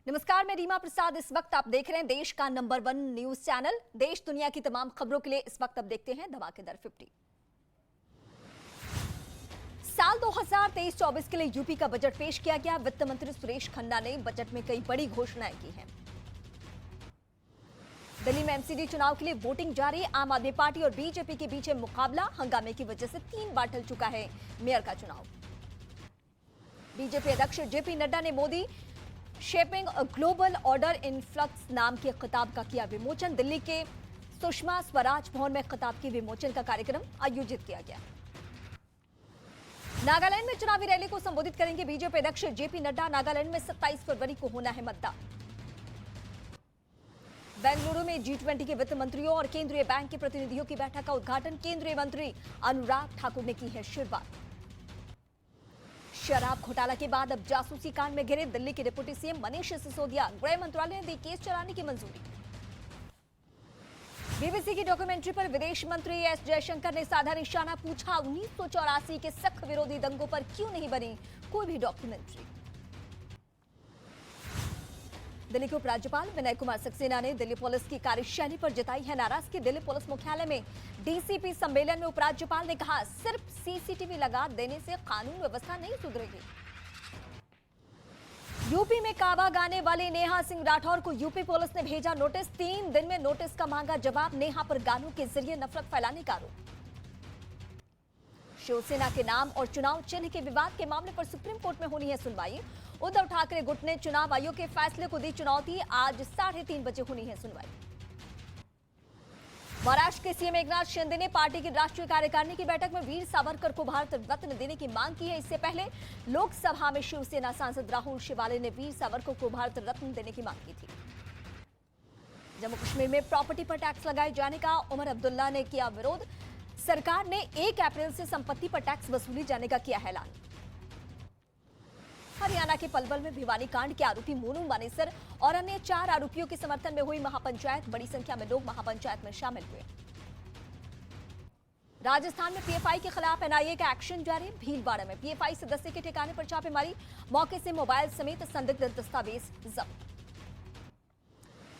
नमस्कार, मैं रीमा प्रसाद। इस वक्त आप देख रहे हैं देश का नंबर 1 न्यूज चैनल। देश दुनिया की तमाम खबरों के लिए इस वक्त अब देखते हैं धमाकेदार 50। साल 2023-24 के लिए यूपी का बजट पेश किया गया। वित्त मंत्री सुरेश खन्ना ने बजट में कई बड़ी घोषणाएं की हैं। दिल्ली में MCD चुनाव के लिए वोटिंग जारी। आम आदमी पार्टी और बीजेपी के बीच मुकाबला। हंगामे की वजह से 3 बार टल चुका है मेयर का चुनाव। बीजेपी अध्यक्ष JP नड्डा ने Modi shaping a global order in flux नाम के खिताब का किया विमोचन। दिल्ली के सुषमा स्वराज भवन में खिताब के विमोचन का कार्यक्रम आयोजित किया गया। नागालैंड में चुनावी रैली को संबोधित करेंगे बीजेपी अध्यक्ष JP नड्डा। नागालैंड में 27 फरवरी को होना है मतदान। बेंगलुरु में G20 के वित्त मंत्रियों और केंद्रीय बैंक के प्रतिनिधियों की बैठक का उद्घाटन केंद्रीय मंत्री अनुराग ठाकुर ने की है शुरुआत। शराब घोटाला के बाद अब जासूसी कांड में घिरे दिल्ली के डिप्टी CM मनीष सिसोदिया। गृह मंत्रालय ने दी केस चलाने की मंजूरी। BBC की डॉक्यूमेंट्री पर विदेश मंत्री S जयशंकर ने साधा निशाना। पूछा 1984 के सिख विरोधी दंगों पर क्यों नहीं बनी कोई भी डॉक्यूमेंट्री। दिल्ली के उपराज्यपाल विनय कुमार सक्सेना ने दिल्ली पुलिस की कार्यशैली पर जताई है नाराजगी। दिल्ली पुलिस मुख्यालय में DCP सम्मेलन में उपराज्यपाल ने कहा, सिर्फ CCTV लगा देने से कानून व्यवस्था नहीं सुधरेगी। यूपी में काबा गाने वाली नेहा सिंह राठौर को यूपी पुलिस ने भेजा नोटिस। 3 दिन में नोटिस का मांगा जवाब। नेहा पर गानों के जरिए नफरत फैलाने का आरोप। शिवसेना के नाम और चुनाव चिन्ह के विवाद के मामले पर सुप्रीम कोर्ट में होनी है सुनवाई। उद्धव ठाकरे गुट ने चुनाव आयोग के फैसले को दी चुनौती। आज 3:30 बजे होनी है सुनवाई। महाराष्ट्र के CM एकनाथ शिंदे ने पार्टी की राष्ट्रीय कार्यकारिणी की बैठक में वीर सावरकर को भारत रत्न देने की मांग की है। इससे पहले लोकसभा में शिवसेना सांसद राहुल शिवाले ने वीर सावरकर को भारत रत्न देने की मांग की थी। जम्मू कश्मीर में प्रॉपर्टी पर टैक्स लगाए जाने का उमर अब्दुल्ला ने किया विरोध। सरकार ने 1 अप्रैल से संपत्ति पर टैक्स वसूली जाने का किया ऐलान। हरियाणा के पलवल में भिवानी कांड के आरोपी मोनू मानेसर और अन्य 4 आरोपियों के समर्थन में हुई महापंचायत। बड़ी संख्या में लोग महापंचायत में शामिल हुए। राजस्थान में PFI के खिलाफ NIA का एक्शन जारी। भीलवाड़ा में PFI सदस्य के ठिकाने पर छापेमारी। मौके से मोबाइल समेत संदिग्ध दस्तावेज जब्त।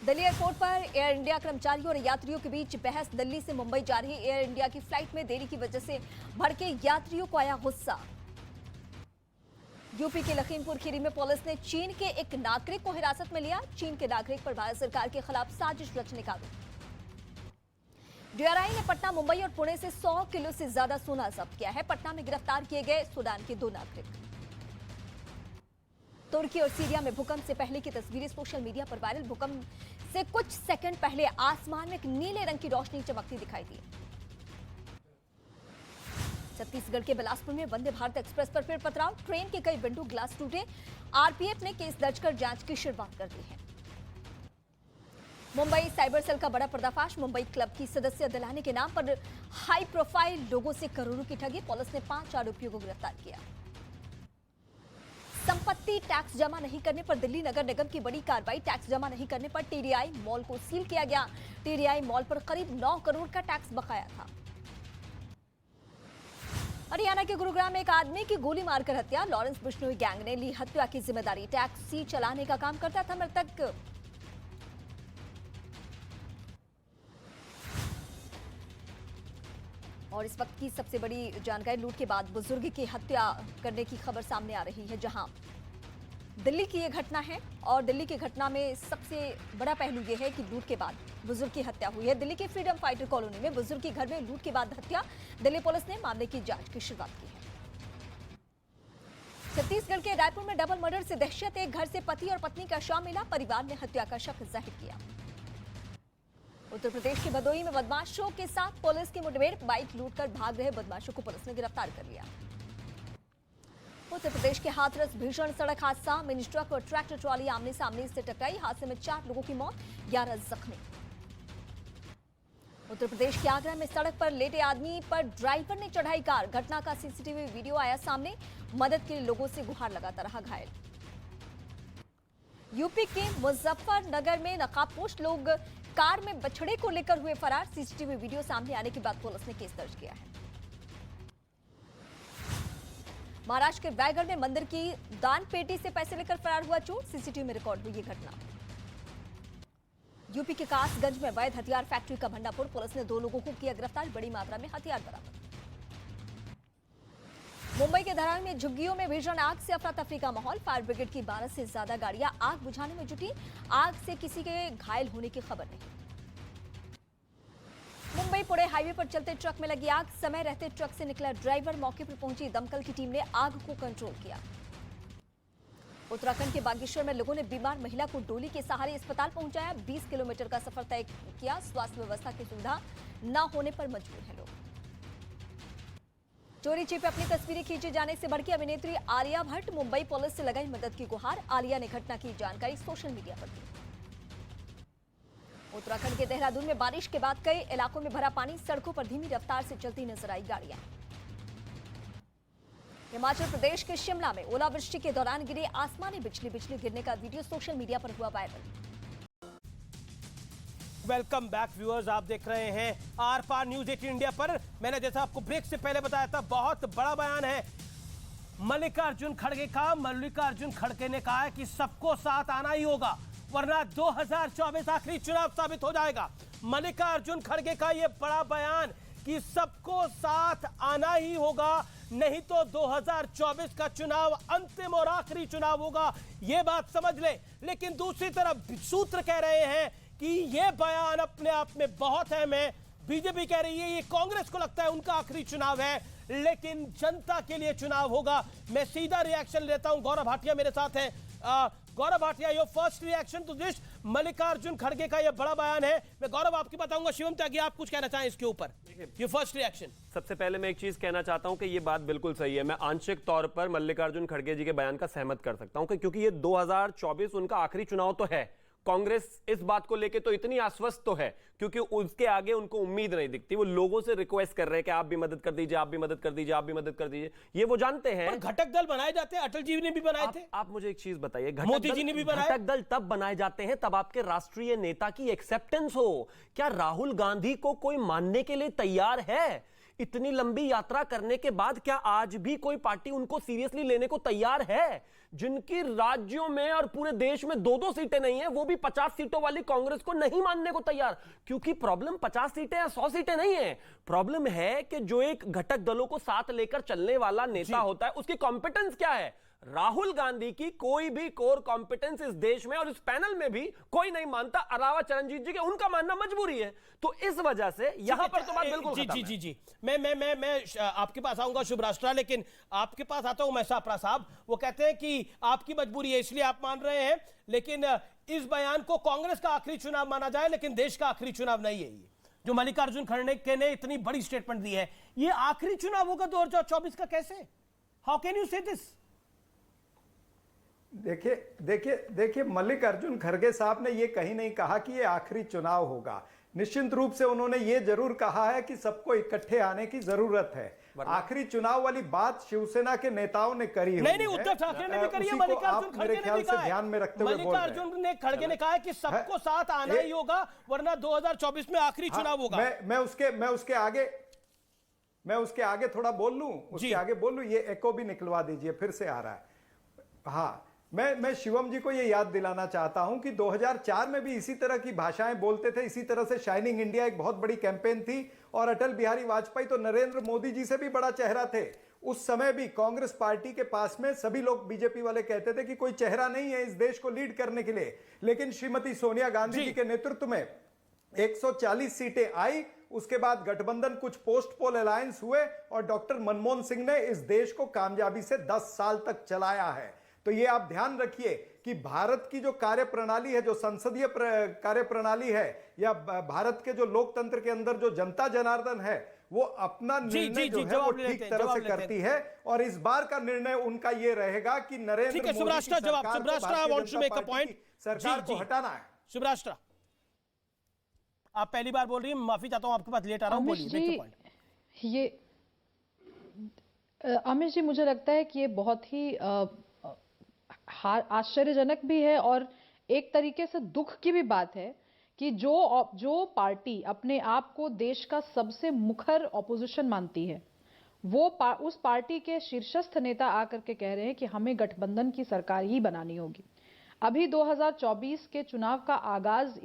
दिल्ली एयरपोर्ट पर एयर इंडिया कर्मचारियों और यात्रियों के बीच बहस। दिल्ली से मुंबई जा रही एयर इंडिया की फ्लाइट में देरी की वजह से भड़के यात्रियों को आया गुस्सा। यूपी के लखीमपुर खीरी में पुलिस ने चीन के एक नागरिक को हिरासत में लिया। चीन के नागरिक पर भारत सरकार के खिलाफ साजिश रचने का आरोप। DRI ने पटना, मुंबई और पुणे से 100 किलो से ज्यादा सोना जब्त किया है। पटना में गिरफ्तार किए गए सूडान के 2 नागरिक। तुर्की और सीरिया में भूकंप से पहले की तस्वीरें सोशल मीडिया पर वायरल। भूकंप से कुछ सेकंड पहले आसमान में एक नीले रंग की रोशनी चमकती दिखाई दी। छत्तीसगढ़ के बिलासपुर में वंदे भारत एक्सप्रेस पर फिर पथराव। ट्रेन के कई विंडो ग्लास टूटे। RPF ने केस दर्ज कर जांच की शुरुआत कर दी है। मुंबई साइबर सेल का बड़ा पर्दाफाश। मुंबई क्लब की सदस्य दिलाने के नाम पर हाई प्रोफाइल लोगों से करोड़ों की ठगी। पुलिस ने 5 आरोपियों को गिरफ्तार किया। संपत्ति संपत्ति टैक्स जमा नहीं करने पर दिल्ली नगर निगम की बड़ी कार्रवाई। टैक्स जमा नहीं करने पर टीडीआई मॉल को सील किया गया। टीडीआई मॉल पर करीब 9 करोड़ का टैक्स बकाया था। हरियाणा के गुरुग्राम में एक आदमी की गोली मारकर हत्या। लॉरेंस बिश्नोई गैंग ने ली हत्या की जिम्मेदारी। टैक्सी चलाने का काम करता था मृतक। और इस वक्त की सबसे बड़ी जानकारी, लूट के बाद बुजुर्ग की हत्या करने की खबर सामने आ रही है, जहां दिल्ली की ये घटना है। और दिल्ली की घटना में सबसे बड़ा पहलू ये है कि लूट के बाद बुजुर्ग की हत्या हुई है। दिल्ली के फ्रीडम फाइटर कॉलोनी में बुजुर्ग की घर में लूट के बाद हत्या। दिल्ली पुलिस ने मामले की जांच की शुरुआत की है। छत्तीसगढ़ के रायपुर में डबल मर्डर से दहशत। एक घर से पति और पत्नी का शव मिला। परिवार ने हत्या का शक जाहिर किया। उत्तर प्रदेश के भदोही में बदमाशों के साथ पुलिस की मुठभेड़। बाइक लूटकर भाग रहे बदमाशों को पुलिस ने गिरफ्तार कर लिया। उत्तर प्रदेश के हाथरस भीषण सड़क हादसा। मिनी ट्रक और ट्रैक्टर ट्रॉली आमने सामने से टकराई। हादसे में 4 लोगों की मौत, 11 जख्मी। उत्तर प्रदेश के आगरा में सड़क पर लेटे आदमी पर ड्राइवर ने चढ़ाई कार। घटना का सीसीटीवी वीडियो आया सामने। मदद के लिए लोगों से गुहार लगाता रहा घायल। यूपी के मुजफ्फरनगर में नकाबपोश लोग कार में बछड़े को लेकर हुए फरार। सीसीटीवी वीडियो सामने आने के बाद पुलिस ने केस दर्ज किया है। महाराष्ट्र के रायगढ़ में मंदिर की दान पेटी से पैसे लेकर फरार हुआ चोर। सीसीटीवी में रिकॉर्ड हुई ये घटना। यूपी के कासगंज में अवैध हथियार फैक्ट्री का भंडाफोड़। पुलिस ने 2 लोगों को किया गिरफ्तार। बड़ी मात्रा में हथियार बरामद। मुंबई के धरान में झुग्गियों में भीषण आग से अफरा तफरी का माहौल। फायर ब्रिगेड की 12 से ज्यादा गाड़ियां आग बुझाने में जुटी। आग से किसी के घायल होने की खबर नहीं। मुंबई पुणे हाईवे पर चलते ट्रक में लगी आग। समय रहते ट्रक से निकला ड्राइवर। मौके पर पहुंची दमकल की टीम ने आग को कंट्रोल किया। उत्तराखंड के बागेश्वर में लोगों ने बीमार महिला को डोली के सहारे अस्पताल पहुंचाया। 20 किलोमीटर का सफर तय किया। स्वास्थ्य व्यवस्था की सुविधा न होने पर मजबूर है लोग। चोरी छिपे अपनी तस्वीरें खींचे जाने से भड़की अभिनेत्री आलिया भट्ट। मुंबई पुलिस से लगाई मदद की गुहार। आलिया ने घटना की जानकारी सोशल मीडिया पर दी। उत्तराखंड के देहरादून में बारिश के बाद कई इलाकों में भरा पानी। सड़कों पर धीमी रफ्तार से चलती नजर आई गाड़ियां। हिमाचल प्रदेश के शिमला में ओलावृष्टि के दौरान गिरी आसमानी बिजली। बिजली गिरने का वीडियो सोशल मीडिया पर हुआ वायरल। वेलकम बैक व्यूअर्स, आप देख रहे हैं आर पार न्यूज 18 इंडिया पर। मैंने जैसा आपको ब्रेक से पहले बताया था, बहुत बड़ा बयान है मल्लिकार्जुन खड़गे का। मल्लिकार्जुन खड़गे ने कहा है कि सबको साथ आना ही होगा, वरना 2024 आखिरी चुनाव साबित हो जाएगा। मल्लिकार्जुन खड़गे का यह बड़ा बयान कि सबको साथ आना ही होगा, नहीं तो 2024 का चुनाव अंतिम और आखिरी चुनाव होगा, यह बात समझ ले। लेकिन दूसरी तरफ सूत्र कह रहे हैं कि यह बयान अपने आप में बहुत अहम है। बीजेपी कह रही है ये कांग्रेस को लगता है उनका आखिरी चुनाव है, लेकिन जनता के लिए चुनाव होगा। मैं सीधा रिएक्शन लेता हूं। गौरव भाटिया मेरे साथ है। Gaurav Bhatia, your first reaction to this Mallikarjun खड़गे का यह बड़ा बयान है। मैं गौरव आपकी बताऊंगा, शिवम त्यागी आप कुछ कहना चाहें इसके ऊपर, योर फर्स्ट रिएक्शन। सबसे पहले मैं एक चीज कहना चाहता हूं कि ये बात बिल्कुल सही है। मैं आंशिक तौर पर मल्लिकार्जुन खड़गे जी के बयान का सहमत कर सकता हूं, क्योंकि ये 2024 उनका आखिरी चुनाव तो है। कांग्रेस इस बात को लेके तो इतनी आश्वस्त तो है, क्योंकि उसके आगे उनको उम्मीद नहीं दिखती। वो लोगों से रिक्वेस्ट कर रहे हैं कि आप भी मदद कर दीजिए, आप भी मदद कर दीजिए, आप भी मदद कर दीजिए। ये वो जानते हैं। घटक दल बनाए जाते हैं, अटल जी ने भी बनाए थे। आप मुझे एक चीज बताइए, मोदी जी ने भी बनाए। घटक दल तब बनाए जाते हैं तब आपके राष्ट्रीय नेता की एक्सेप्टेंस हो। क्या राहुल गांधी को कोई मानने के लिए तैयार है? इतनी लंबी यात्रा करने के बाद क्या आज भी कोई पार्टी उनको सीरियसली लेने को तैयार है? जिनकी राज्यों में और पूरे देश में 2-2 सीटें नहीं है, वो भी 50 सीटों वाली कांग्रेस को नहीं मानने को तैयार। क्योंकि प्रॉब्लम 50 सीटें या 100 सीटें नहीं है। प्रॉब्लम है कि जो एक घटक दलों को साथ लेकर चलने वाला नेता होता है, उसकी कॉम्पिटेंस क्या है। राहुल गांधी की कोई भी कोर कॉम्पिटेंस इस देश में और इस पैनल में भी कोई नहीं मानता, अलावा चरणजीत जी के। उनका मानना मजबूरी है। तो इस वजह से यहां पर तो बात बिल्कुल जी जी जी मैं आपके पास आऊंगा शुभ राष्ट्र, लेकिन आपके पास आता हूं मैं सापरा साहब। वो कहते हैं कि आपकी मजबूरी है इसलिए आप मान रहे हैं, लेकिन इस बयान को कांग्रेस का आखिरी चुनाव माना जाए, लेकिन देश का आखिरी चुनाव नहीं है। ये जो मल्लिकार्जुन खड़गे ने इतनी बड़ी स्टेटमेंट दी है, ये आखिरी चुनाव होगा 2024 का कैसे? हाउ कैन यू से दिस? देखिए मल्लिकार्जुन खड़गे साहब ने ये कहीं नहीं कहा कि ये आखिरी चुनाव होगा। निश्चित रूप से उन्होंने ये जरूर कहा है कि सबको इकट्ठे आने की जरूरत है। आखिरी चुनाव वाली बात शिवसेना के नेताओं ने करी नहीं नहीं, उद्धव ठाकरे ने भी करी है, मल्लिकार्जुन खड़गे ने भी कहा है, ध्यान में रखते हुए मल्लिकार्जुन ने खड़गे ने कहा है कि सबको साथ आना ही होगा वरना 2024 में आखिरी चुनाव होगा। मैं उसके आगे थोड़ा बोल लूं, उसके आगे बोल लूं, ये एको भी निकलवा दीजिए, फिर से आ रहा है। हाँ, मैं शिवम जी को ये याद दिलाना चाहता हूं कि 2004 में भी इसी तरह की भाषाएं बोलते थे, इसी तरह से शाइनिंग इंडिया एक बहुत बड़ी कैंपेन थी, और अटल बिहारी वाजपेयी तो नरेंद्र मोदी जी से भी बड़ा चेहरा थे। उस समय भी कांग्रेस पार्टी के पास में सभी लोग, बीजेपी वाले कहते थे कि कोई चेहरा नहीं है इस देश को लीड करने के लिए, लेकिन श्रीमती सोनिया गांधी जी के नेतृत्व में 140 सीटें आई। उसके बाद गठबंधन, कुछ पोस्ट पोल अलायंस हुए और डॉक्टर मनमोहन सिंह ने इस देश को कामयाबी से 10 साल तक चलाया है। तो ये आप ध्यान रखिए कि भारत की जो कार्यप्रणाली है, जो संसदीय कार्यप्रणाली है, या भारत के जो लोकतंत्र के अंदर जो जनता जनार्दन है, वो अपना निर्णय जो है वो ठीक तरह से करती है, और इस बार का निर्णय उनका ये रहेगा कि नरेंद्र मोदी की सरकार को हटाना है। शिवराष्ट्र, आप पहली बार बोल रही हैं, माफी चाहता हूं, आपके पास लेट आ रहा हूं, बोलिए। ये अमित जी, मुझे लगता है कि ये बहुत ही आश्चर्यजनक भी है और एक तरीके से दुख की भी बात है कि जो पार्टी अपने आप को देश का सबसे मुखर ऑपोजिशन मानती है, वो उस पार्टी के शीर्षस्थ नेता आकर के कह रहे हैं कि हमें गठबंधन की सरकार ही बनानी होगी। अभी 2024 के चुनाव का आगाज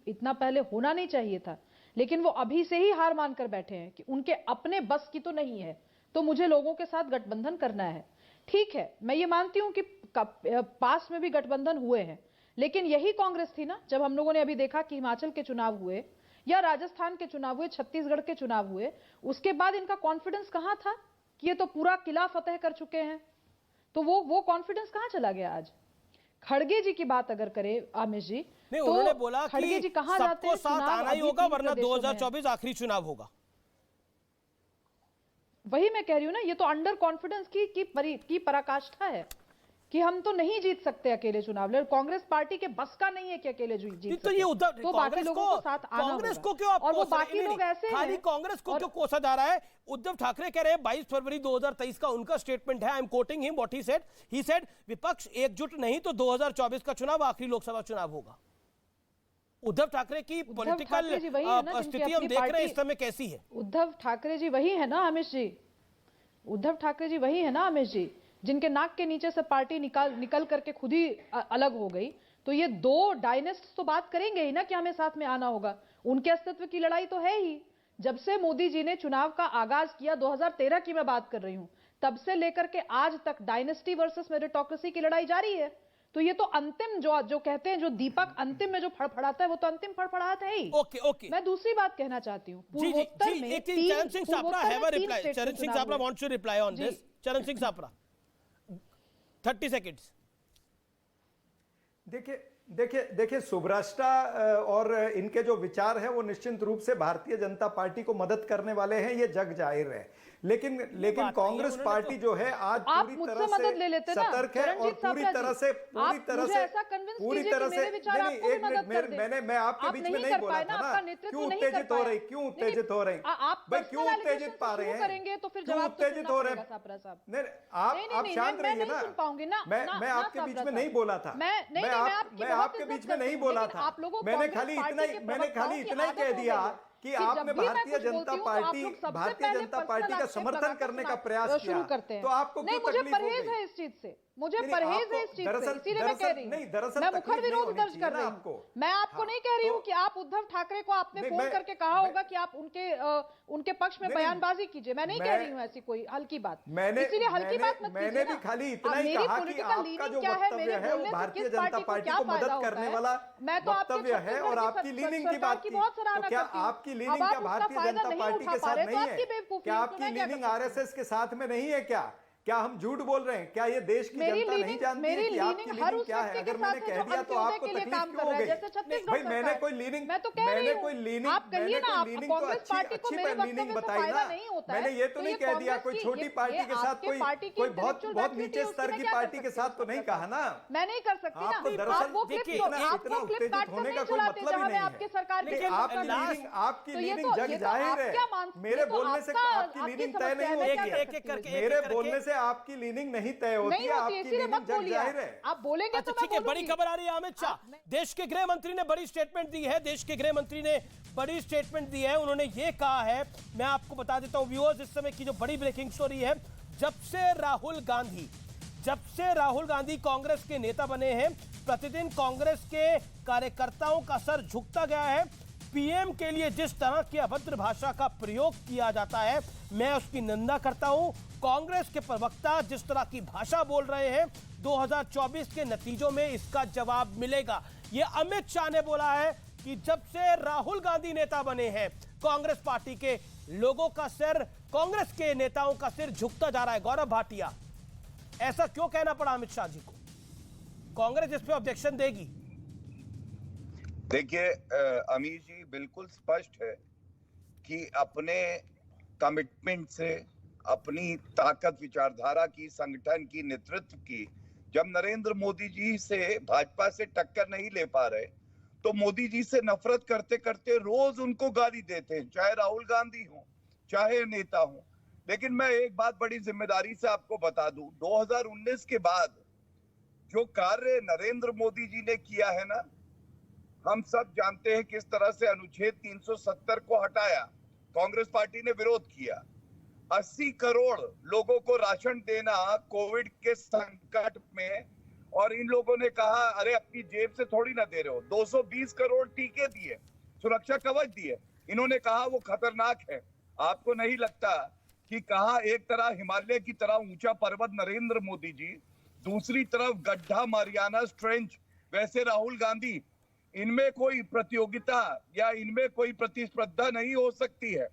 इतना पहले होना नहीं चाहिए था, लेकिन वो अभी से ही हार मानकर बैठे हैं कि उनके अपने बस की तो नहीं है, तो मुझे लोगों के साथ गठबंधन करना है। ठीक है, मैं ये मानती हूं कि पास में भी गठबंधन हुए हैं, लेकिन यही कांग्रेस थी ना, जब हम लोगों ने अभी देखा कि हिमाचल के चुनाव हुए या राजस्थान के चुनाव हुए, छत्तीसगढ़ के चुनाव हुए, उसके बाद इनका कॉन्फिडेंस कहां था कि ये तो पूरा किला फतेह कर चुके हैं, तो वो कॉन्फिडेंस कहां चला गया आज? खड़गे जी की बात अगर करें आमिर जी, तो उन्होंने बोला खड़गे जी कहां जाते हैं, साथ आना ही होगा वरना 2024 आखिरी चुनाव होगा। वही मैं कह रही हूं ना, ये तो अंडर कॉन्फिडेंस की पराकाष्ठा है कि हम तो नहीं जीत सकते अकेले चुनाव, कांग्रेस पार्टी के बस का नहीं है कि अकेले जीत सकते। तो ये उद्धव, तो बाकी लोगों को साथ आना कांग्रेस को क्यों आप, और वो बाकी लोग ऐसे खाली कांग्रेस को क्यों कोसा जा रहा है? उद्धव ठाकरे कह रहे हैं 22 फरवरी 2023 का उनका स्टेटमेंट है, I am quoting him what he said, विपक्ष एकजुट नहीं तो 2024 का चुनाव आखिरी लोकसभा चुनाव होगा। उद्धव ठाकरे की पॉलिटिकल स्थिति हम देख रहे हैं इस समय कैसी है। उद्धव ठाकरे जी वही है ना अमित जी, उद्धव ठाकरे जी वही है ना अमित जी, जिनके नाक के नीचे से पार्टी निकल करके खुद ही अलग हो गई। तो ये दो डायनेस्ट तो बात करेंगे ही ना कि हमें साथ में आना होगा, उनके अस्तित्व की लड़ाई तो है ही। जब से मोदी जी ने चुनाव का आगाज किया, 2013 की मैं बात कर रही हूं, तब से लेकर के आज तक डायनेस्टी वर्सेस मेरिटोक्रेसी की लड़ाई जारी है। तो ये तो अंतिम जो कहते हैं, जो दीपक अंतिम में जो फड़फड़ाता है, वो तो अंतिम फड़फड़ाहट है ही। ओके। मैं दूसरी बात कहना चाहती हूँ, पूर्वोत्तर में Charan Singh Sapra have a reply, Charan Singh Sapra wants to reply on this. Charan Singh Sapra 30 seconds. देखिए सुब्राष्टा और इनके जो विचार है वो निश्चित रूप से भारतीय जनता पार्टी को मदद करने वाले हैं, ये जग जाहिर है। लेकिन कांग्रेस पार्टी जो है आज पूरी तरह से सतर्क है और पूरी तरह से मैं आपके बीच में नहीं बोला था ना, क्यों उत्तेजित हो रही, क्यों उत्तेजित हो रही भाई, क्यों उत्तेजित पा रहे हैं, क्यों उत्तेजित हो रहे हैं? आप शांत रहिए ना, मैं आपके बीच में नहीं बोला था, मैं आपके बीच में नहीं बोला था, मैंने खाली इतना ही कह दिया कि आपने भारतीय जनता पार्टी का समर्थन करने का प्रयास किया, तो आपको क्यों तकलीफ हो गई? इस चीज से मुझे परहेज है, इस चीज से, इसीलिए मैं कह रही हूं, मैं मुखर विरोध दर्ज कर रही हूं। मैं आपको नहीं कह रही हूं कि आप उद्धव ठाकरे को आपने फोन करके कहा होगा कि आप उनके पक्ष में बयानबाजी कीजिए, मैं नहीं कह रही हूं ऐसी कोई हल्की बात, इसीलिए हल्की बात मत कीजिए। मैंने भी खाली इतना ही कहा कि आपका जो वक्तव्य है वो भारतीय जनता पार्टी को मदद करने वाला वक्तव्य है और आपकी लीनिंग की बात की, तो क्या आपकी लीनिंग क्या भारतीय जनता पार्टी के साथ नहीं है? क्या आपकी लीनिंग आरएसएस के साथ में नहीं है? क्या क्या हम झूठ बोल रहे हैं? क्या ये देश की जनता नहीं जानती है कि आपकी लीनिंग क्या है? अगर मैंने कह दिया तो आपको तकलीफ क्यों हो गई? भाई मैंने कोई लीनिंग तो अच्छी लीनिंग बताई ना। मैंने ये तो नहीं कह दिया कोई छोटी पार्टी के साथ कोई बहुत नीचे स्तर की पार्टी के साथ तो नहीं कहा ना। मैं नहीं कर सकती ना। आपको दरअसल इतना उत्तेजित होने का कोई मतलब ही नहीं है। आपकी लीनिंग जग जाहिर है। मेरे बोलने से आपकी लीनिंग तय नहीं होती। मेरे बोलने से आपकी लीनिंग नहीं तय होती है, आपकी लीनिंग जग जाहिर है। आप बोलेंगे तो ठीक है। बड़ी खबर आ रही है अमित शाह, देश के गृह मंत्री ने बड़ी स्टेटमेंट दी है। देश के गृह मंत्री ने बड़ी स्टेटमेंट दी है। उन्होंने ये कहा है, मैं आपको बता देता हूं व्यूअर्स, इस समय की जो बड़ी ब्रेकिंग स्टोरी है, जब से राहुल गांधी कांग्रेस के नेता बने हैं, प्रतिदिन कांग्रेस के कार्यकर्ताओं का सर झुकता गया है। पीएम के लिए जिस तरह की अभद्र भाषा का प्रयोग किया जाता है, मैं उसकी निंदा करता हूं। कांग्रेस के प्रवक्ता जिस तरह की भाषा बोल रहे हैं, 2024 के नतीजों में इसका जवाब मिलेगा। यह अमित शाह ने बोला है कि जब से राहुल गांधी नेता बने हैं, कांग्रेस पार्टी के लोगों का सिर, कांग्रेस के नेताओं का सिर झुकता जा रहा है। गौरव भाटिया, ऐसा क्यों कहना पड़ा अमित शाह जी को? कांग्रेस इस पे ऑब्जेक्शन देगी? देखिए अमीर जी, बिल्कुल स्पष्ट है कि अपने कमिटमेंट से, अपनी ताकत विचारधारा की, संगठन की, नेतृत्व की, जब नरेंद्र मोदी जी से भाजपा से टक्कर नहीं ले पा रहे तो मोदी जी से नफरत करते करते रोज उनको गाली देते हैं, चाहे राहुल गांधी हो चाहे नेता हो। लेकिन मैं एक बात बड़ी जिम्मेदारी से आपको बता दूं, 2019 के बाद जो कार्य नरेंद्र मोदी जी ने किया है ना, हम सब जानते हैं किस तरह से अनुच्छेद 370 को हटाया, कांग्रेस पार्टी ने विरोध किया। 80 करोड़ लोगों को राशन देना कोविड के संकट में, और इन लोगों ने कहा अरे अपनी जेब से थोड़ी ना दे रहे हो। 220 करोड़ टीके दिए, सुरक्षा कवच दिए, इन्होंने कहा वो खतरनाक है। आपको नहीं लगता कि कहा एक तरह हिमालय की तरह ऊंचा पर्वत नरेंद्र मोदी जी, दूसरी तरफ गड्ढा मारियाना ट्रेंच वैसे राहुल गांधी, इनमें कोई प्रतियोगिता या इनमें कोई प्रतिस्पर्धा नहीं हो सकती है।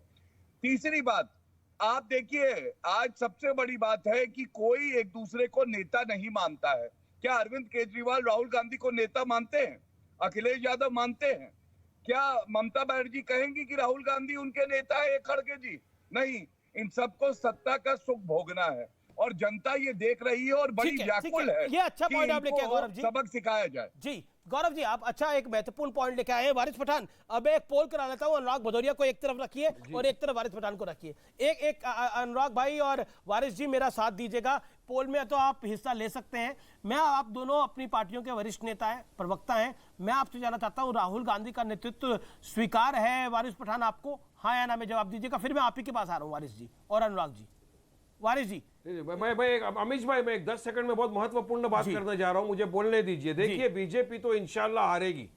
तीसरी बात, आप देखिए आज सबसे बड़ी बात है कि कोई एक दूसरे को नेता नहीं मानता है। क्या अरविंद केजरीवाल राहुल गांधी को नेता मानते हैं? अखिलेश यादव मानते हैं? क्या ममता बनर्जी कहेंगी कि राहुल गांधी उनके नेता है? खड़गे जी नहीं, इन सबको सत्ता का सुख भोगना है और जनता ये देख रही है और बड़ी व्याकुल है। ये अच्छा पॉइंट आप लेके आए गौरव जी, सबक सिखाया जाए। जी गौरव जी, आप अच्छा एक महत्वपूर्ण पॉइंट लेके आए हैं। वारिस पठान, अब एक पोल करा लेता हूं, अनुराग भदौरिया को एक तरफ रखिए और एक तरफ वारिस पठान को रखिए। एक अनुराग भाई और वारिस जी मेरा साथ दीजिएगा। पोल में तो आप हिस्सा ले सकते हैं। मैं, आप दोनों अपनी पार्टियों के वरिष्ठ नेता हैं, प्रवक्ता हैं। मैं आपसे जानना चाहता हूं, राहुल गांधी का नेतृत्व स्वीकार है वारिस पठान आपको? हाँ या ना में जवाब दीजिएगा, फिर मैं आप ही के पास आ रहा हूँ वारिस जी और अनुराग जी। वारिस जी, अमित भाई, मैं 10 सेकंड में बहुत महत्वपूर्ण बात करने जा रहा हूं, मुझे बोलने दीजिए। देखिए, बीजेपी तो इंशाल्लाह हारेगी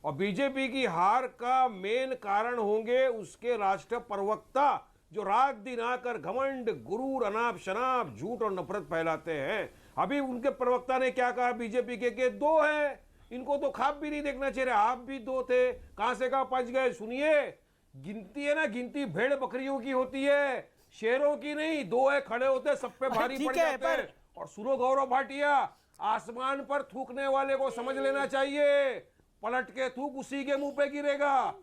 और बीजेपी की हार का मेन कारण होंगे उसके राष्ट्रीय प्रवक्ता जो रात दिन आकर घमंड, गुरूर, अनाप शनाप, झूठ और नफरत फैलाते हैं। अभी उनके प्रवक्ता ने क्या कहा बीजेपी के 2 हैं, इनको तो खाब भी नहीं देखना चाहिए। आप भी 2 थे, कहां से कहां पहुंच गए? सुनिए, गिनती है ना, गिनती भेड़ बकरियों की होती है, शेरों की नहीं। 2 है, खड़े होते सब पे भारी पड़ जाते हैं। और सुनो गौरव भाटिया, आसमान पर थूकने वाले को समझ लेना चाहिए, पलट के थूक उसी के मुंह पे गिरेगा।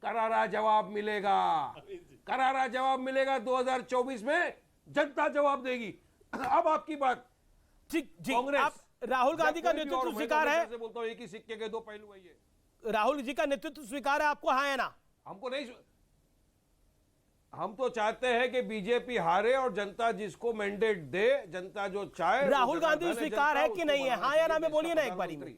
करारा जवाब मिलेगा, करारा जवाब मिलेगा। 2024 में जनता जवाब देगी। अब आपकी बात। ठीक जी, कांग्रेस, राहुल गांधी का नेतृत्व स्वीकार है? बोलता हूं एक ही सिक्के के 2 पहलू है ये। राहुल जी का नेतृत्व स्वीकार है आपको, हाँ या ना? हमको नहीं, हम तो चाहते हैं कि बीजेपी हारे और जनता जिसको मैंडेट दे, जनता जो चाहे। राहुल गांधी स्वीकार है कि नहीं है? हाँ या ना में बोलिए ना एक बारी में।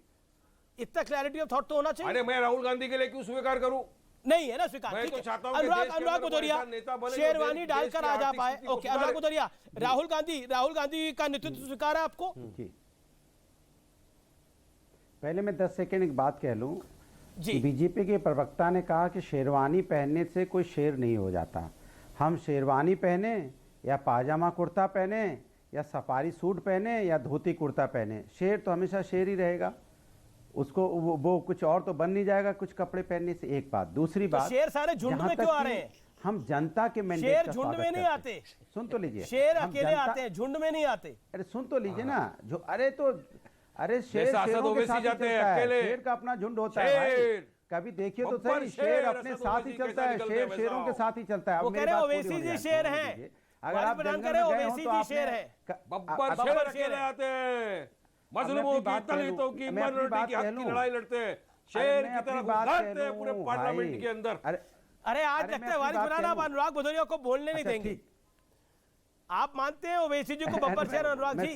इतना क्लैरिटी ऑफ थॉट तो होना चाहिए। अरे मैं राहुल गांधी के लिए क्यों स्वीकार करूं? नहीं है ना स्वीकार। मैं तो चाहता हूं अनुराग भदौरिया शेरवानी डालकर आ जा पाए। ओके, अनुराग भदौरिया, राहुल गांधी का नेतृत्व स्वीकार है आपको? पहले मैं 10 सेकंड एक बात कह लूं कि बीजेपी के प्रवक्ता ने कहा कि शेरवानी पहनने से कोई शेर नहीं हो जाता। हम शेरवानी पहने या पाजामा कुर्ता पहने या सफारी सूट पहने या धोती कुर्ता पहने, शेर तो हमेशा शेर ही रहेगा। उसको वो कुछ और तो बन नहीं जाएगा कुछ कपड़े पहनने से। एक बात। दूसरी बात, शेर सारे झुंड में क्यों आ रहे हैं? हम जनता के मैंडेट शेर का झुंड स्वागत में नहीं करते आते। सुन तो लीजिए, शेर हम अकेले आते हैं, झुंड में नहीं आते। अरे सुन तो लीजिए ना, जो अरे शेर जैसा असद शेरों के ओवैसी साथ ही जाते हैं चलता है, अकेले। शेर का अपना झुंड होता है भाई। शेर। कभी देखिए तो बब्बर सही, शेर, शेर अपने असद साथ ही ओवैसी चलता है, कैसा शेर निकलते शेरों के वैसा साथ ही चलता है। अब वो मेरी कह रहे बात ओवैसी पूरी जी होने शेर दीजिए। हैं। अगर वारिस आप पठान जंगल कह रहे में गए ओवैसी हो तो जी शेर आपने हैं। बब्बर बब्बर शेर शेर अकेले है। आते हैं, अब मैं मजलूमों अपनी की, बात कह दलितों लूं, की, मैं अपनी माइनॉरिटी बात की कह हक की लूं। लड़ाई लड़ते हैं, अरे शेर मैं की अपनी तरह बात कह गुजारते हैं पूरे लूं, पार्लियामेंट भाई। के अंदर। अरे आज अरे लगता मैं है अपनी वारिस बात पठान कह आप लूं। अनुराग भदौरिया को बोलने नहीं अच्छा, देंगे। ठीक। आप मानते हैं ओवैसी जी को बब्बर शेर अनुराग जी?